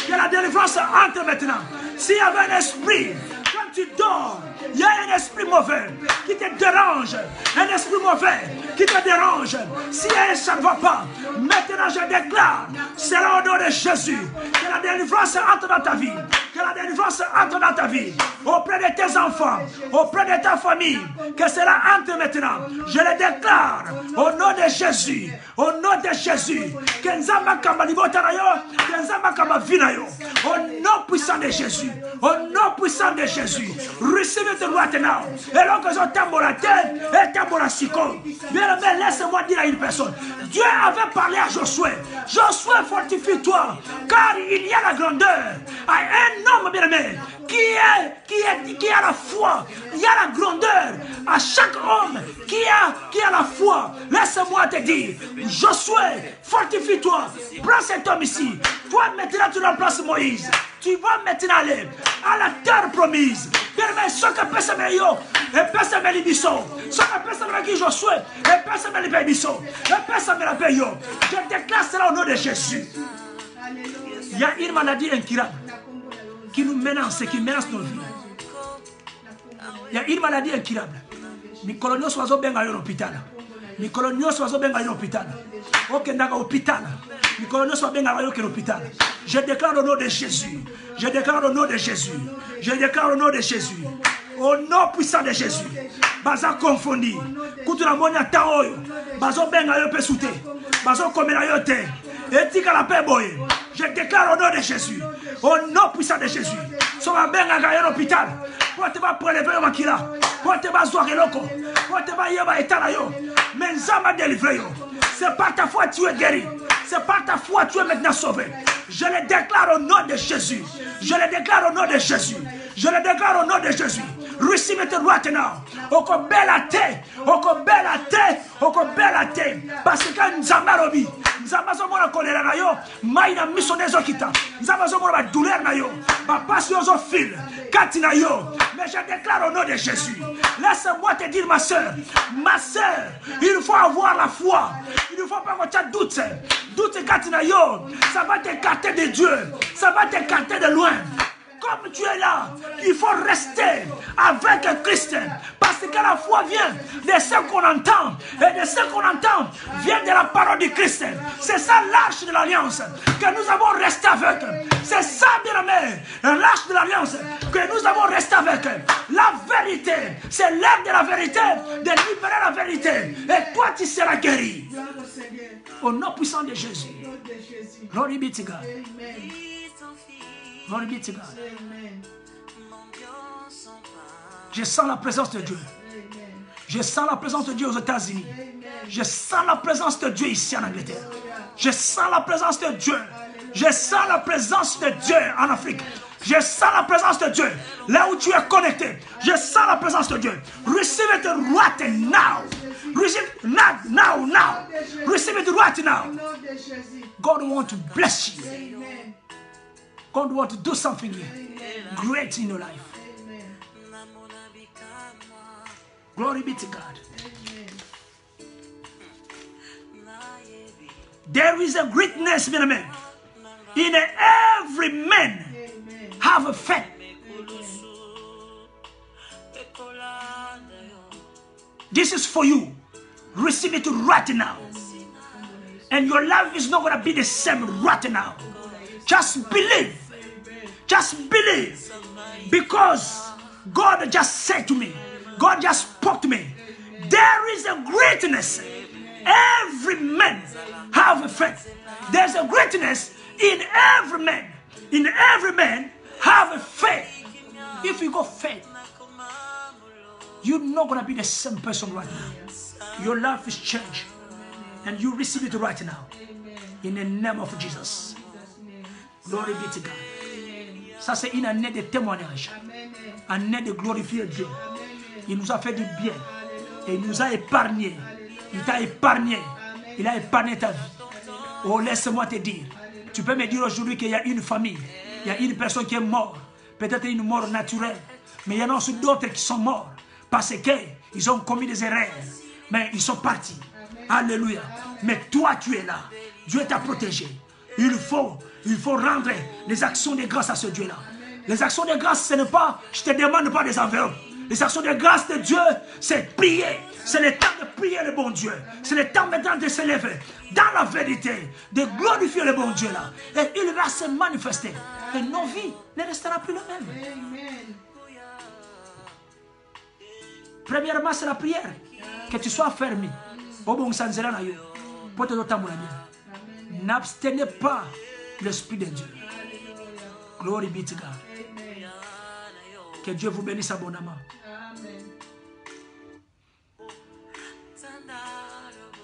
Que la délivrance entre maintenant. S'il y avait un esprit, quand tu dors, il y a un esprit mauvais qui te dérange. Un esprit mauvais qui te dérange. Si ça ne va pas, maintenant je déclare, c'est au nom de Jésus, que la délivrance entre dans ta vie. Que la délivrance entre dans ta vie. Auprès de tes enfants, auprès de ta famille. Que cela entre maintenant. Je le déclare au nom de Jésus. Au nom de Jésus. Que Nzamba kamba libota yo, que Nzamba kamba vina yo. Au nom puissant de Jésus. Au nom puissant de Jésus. Recevez de droite now. Et donc je tambo la tête et tambo la siko. Bien aimé, laisse-moi dire à une personne. Dieu avait parlé à Josué. Josué, fortifie-toi. Car il y a la grandeur à un homme bien aimé qui a la foi. Il y a la grandeur à chaque homme qui a la foi. Laisse-moi te dire, Josué, fortifie-toi. Prends cet homme ici. Toi maintenant tu remplaces Moïse. Tu vas maintenant aller à la terre promise. Permets ce que peut se mettre et peut se mettre les bissons. Ce que peut se mettre Josué et peut se mettre les bissons. Et peut se mettre la paix. Je déclare cela au nom de Jésus. Il y a une maladie incurable qui nous menace et qui menace nos vies. Il y a une maladie incurable. Mikolo nyonso bazobenga yo l'hôpital. Mikolo nyonso bazobenga yo l'hôpital. Okendaka hôpital. Mikolo nyonso babenga yo l'hôpital. Je déclare au nom de Jésus. Je déclare au nom de Jésus. Je déclare au nom de Jésus. Au nom puissant de Jésus. Baza confondi. Kutuna monya ta oyo. Bazo benga yo pe soute. Bazo komela yo te. Etika la paix boye. Je déclare au nom de Jésus. Au nom puissant de Jésus. So va benga ga yo l'hôpital. Pour te va prélever yo makila. Pour te va zoire loko. Pour te va yeba etala yo. Mais Nzamba délivre yo. C'est par ta foi tu es guéri. C'est par ta foi tu es maintenant sauvé. Je le déclare au nom de Jésus. Je le déclare au nom de Jésus. Je le déclare au nom de Jésus. Receive it right now. Oko bela te. Oko bela te. Oko bela te. Parce que Nzamba robi. Nzamba zo mona kolera na yo. Maina miso nezo kita. Nzamba zo mona ba douleur na yo. Ba passion zo fil. Kati na yo. Mais je déclare au nom de Jésus. Laisse-moi te dire ma soeur. Ma soeur. Il faut avoir la foi. Il ne faut pas que tu aies doute. Doute kati na yo. Ça va t'écarter de Dieu. Ça va t'écarter de loin. Comme tu es là, il faut rester avec Christ. Parce que la foi vient de ce qu'on entend. Et de ce qu'on entend vient de la parole de Christ. C'est ça l'arche de l'alliance que nous avons resté avec. C'est ça, bien aimé, l'arche de l'alliance que nous avons resté avec. La vérité, c'est l'heure de la vérité, de libérer la vérité. Et toi, tu seras guéri. Au nom puissant de Jésus. Glory be to God. Glory be to God. Je sens la présence de Dieu. Je sens la présence de Dieu aux États-Unis. Je sens la présence de Dieu ici en Angleterre. Je sens la présence de Dieu. Je sens la présence de Dieu en Afrique. Je sens la présence de Dieu là où tu es connecté. Je sens la présence de Dieu. Receive it right now. Receive it now. Receive it right now. God wants to bless you. God wants to do something great in your life. Glory be to God. There is a greatness, men, in every man. Have a faith. This is for you. Receive it right now. And your life is not going to be the same right now. Just believe. Just believe. Because God just said to me, God just spoke to me, there is a greatness every man have a faith. There's a greatness in every man. In every man have a faith. If you got faith, you're not going to be the same person right now. Your life is changed. And you receive it right now. In the name of Jesus. Glory be to God. Ça c'est une année de témoignage. Année de glorifier Dieu. Il nous a fait du bien. Et il nous a épargné. Il t'a épargné. Il a épargné ta vie. Oh, laisse-moi te dire. Tu peux me dire aujourd'hui qu'il y a une famille. Il y a une personne qui est morte. Peut-être une mort naturelle. Mais il y en a aussi d'autres qui sont morts. Parce qu'ils ont commis des erreurs. Mais ils sont partis. Alléluia. Mais toi, tu es là. Dieu t'a protégé. Il faut rendre les actions de grâce à ce Dieu-là. Les actions de grâce, ce n'est pas, je te demande pas des enveloppes. Les actions de grâce de Dieu, c'est prier. C'est le temps de prier le bon Dieu. C'est le temps maintenant de se lever dans la vérité, de glorifier le bon Dieu là. Et il va se manifester. Et nos vies ne resteront plus les mêmes. Premièrement, c'est la prière. Que tu sois fermé. N'abstenez pas l'Esprit de Dieu. Glory be to God. Que Dieu vous bénisse abondamment.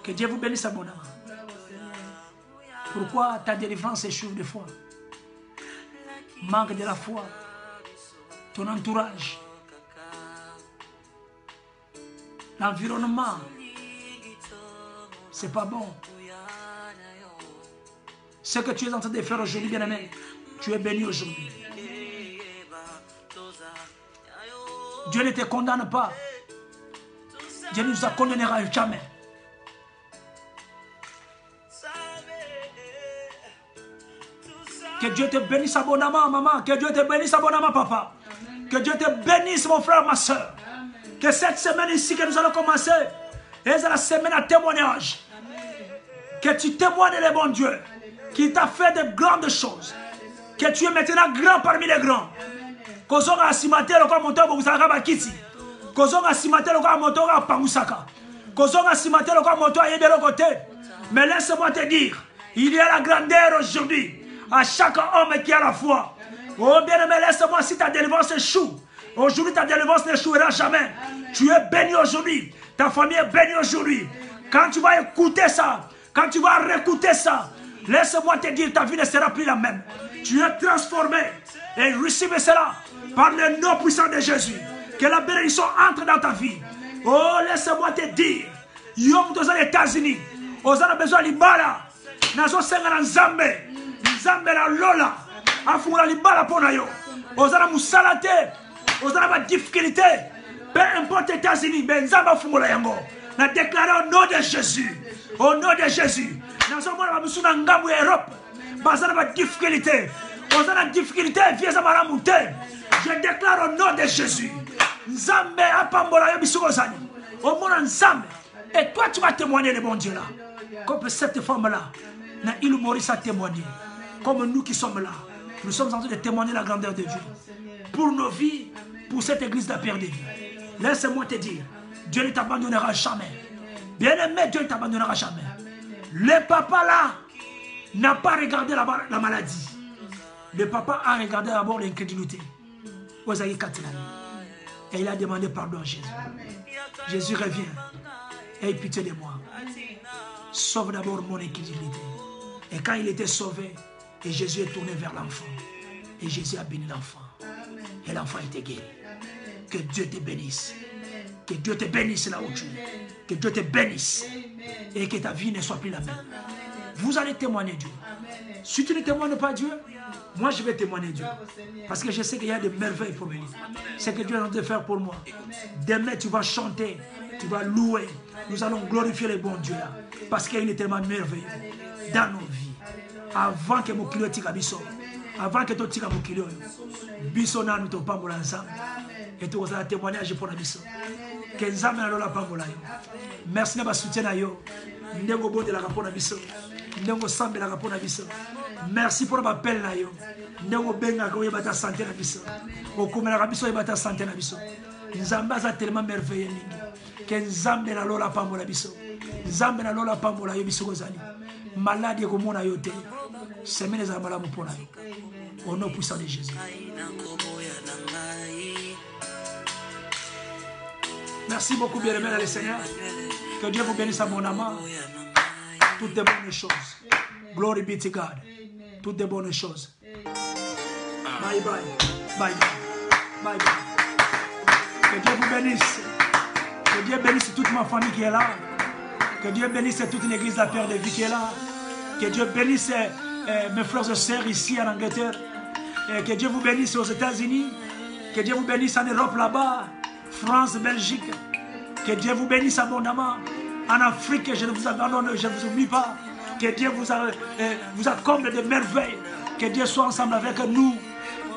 Que Dieu vous bénisse abondamment. Pourquoi ta délivrance échoue des fois? Manque de la foi. Ton entourage. L'environnement. C'est pas bon. Ce que tu es en train de faire aujourd'hui, bien-aimé, tu es béni aujourd'hui. Dieu ne te condamne pas. Dieu ne nous condamnera jamais. Que Dieu te bénisse abondamment, maman. Que Dieu te bénisse abondamment, papa. Que Dieu te bénisse, mon frère, ma soeur. Que cette semaine ici que nous allons commencer, et c'est la semaine à témoignage. Que tu témoignes le bon Dieu, qui t'a fait de grandes choses. Que tu es maintenant grand parmi les grands. Kozonga asimate loka moto bozaka bakiti. Kozonga asimate loka moto ka pangusaka. Kozonga asimate loka moto ayebe lokote. Mais laisse-moi te dire, il y a la grandeur aujourd'hui à chaque homme qui a la foi. Oh bien-aimé, laisse-moi, si ta délivrance échoue. Aujourd'hui, ta délivrance n'échouera jamais. Tu es béni aujourd'hui. Ta famille est bénie aujourd'hui. Quand tu vas écouter ça, quand tu vas réécouter ça, laisse-moi te dire, ta vie ne sera plus la même. Tu es transformé. Et recevez cela par le nom puissant de Jésus. Que la bénédiction entre dans ta vie. Oh, laisse-moi te dire, Yom aux États-Unis, aux besoin de libala. Nazo senga nzambe, nzambe la lola. Afungula libala pona yo. Ozana musalate, ozana ba difficulté. Peu importe les États-Unis, ben nzambe afungula yango. Na déclarer au nom de Jésus. Au nom de Jésus. Nazo mona ba musuna ngambu Europe. Bazana ba difficulté. Ozana difficulté vieza maramute. Je déclare au nom de Jésus. Nzambe apambola yo bisuko zani. Au mona nzambe. Et toi tu vas témoigner le bon Dieu là. Comme cette femme là. Na Île Maurice a témoigné. Comme nous qui sommes là. Nous sommes en train de témoigner la grandeur de Dieu. Pour nos vies, pour cette église de la Pierre de vie. Laisse-moi te dire, Dieu ne t'abandonnera jamais. Bien-aimé, Dieu ne t'abandonnera jamais. Le papa là n'a pas regardé la maladie. Le papa a regardé d'abord l'incrédulité. Et il a demandé pardon à Jésus. Jésus revient. Aie pitié de moi. Sauve d'abord mon incrédulité. Et quand il était sauvé, et Jésus est tourné vers l'enfant. Et Jésus a béni l'enfant. Et l'enfant était guéri. Que Dieu te bénisse. Que Dieu te bénisse là où tu es. Que Dieu te bénisse. Et que ta vie ne soit plus la même. Vous allez témoigner Dieu. Si tu ne témoignes pas Dieu, moi je vais témoigner Dieu. Parce que je sais qu'il y a des merveilles pour venir. C'est que Dieu est en train de faire pour moi. Demain tu vas chanter. Tu vas louer. Nous allons glorifier le bon Dieu là. Parce qu'il est tellement merveilleux dans nos vies. Avant que mon kilo tika biso. Avant que tu tika mon kilo. Biso na nous pambola ensemble. Et tu vas témoignage pour la biso. Que nzambe na lola pambola yo. Merci na ba soutien na yo. Ndengo bo de la rapona biso. Ndengo sambe la rapona biso. Merci pour l'appel na yo. Ndengo benga ko yeba ta santé na biso. Okumela ka biso yeba ta santé na biso. nzambe aza tellement merveilleux mingi ke nzambe na lola pambola biso nzambe na lola pambola yo biso kozali malade ekomona yo te semaine ezala malamu mpona yo au nom puissant de Jésus. Merci beaucoup, bien-aimés dans le Seigneur. Que Dieu vous bénisse abondamment. Toutes de bonnes choses. Glory be to God. Toutes de bonnes choses. Bye bye. Bye bye. Bye bye. Que Dieu vous bénisse. Que Dieu bénisse toute ma famille qui est là. Que Dieu bénisse toute l'église d'affaires de vie qui est là. Que Dieu bénisse mes frères et sœurs ici en Angleterre. Et que Dieu vous bénisse aux États-Unis. Que Dieu vous bénisse en Europe là-bas. France, Belgique. Que Dieu vous bénisse abondamment. En Afrique, je ne vous abandonne, je ne vous oublie pas. Que Dieu vous accorde de merveilles. Que Dieu soit ensemble avec nous.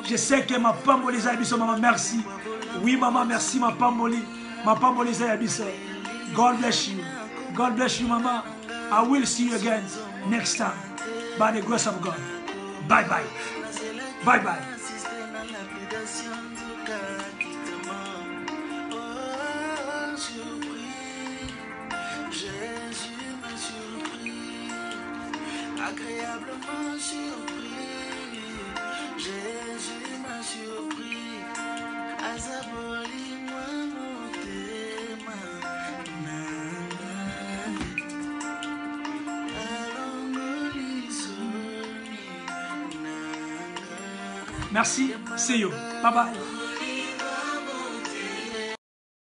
Je sais que ma pamboli Zayabiso, maman, merci. Oui, maman, merci, ma pamboli. Ma pamboli Zayabiso. God bless you. God bless you, maman. I will see you again next time. By the grace of God. Bye bye. Bye bye. Agréablement surpris, Jésus m'a surpris, Azaboli moi mon thème, Merci, see you, bye bye.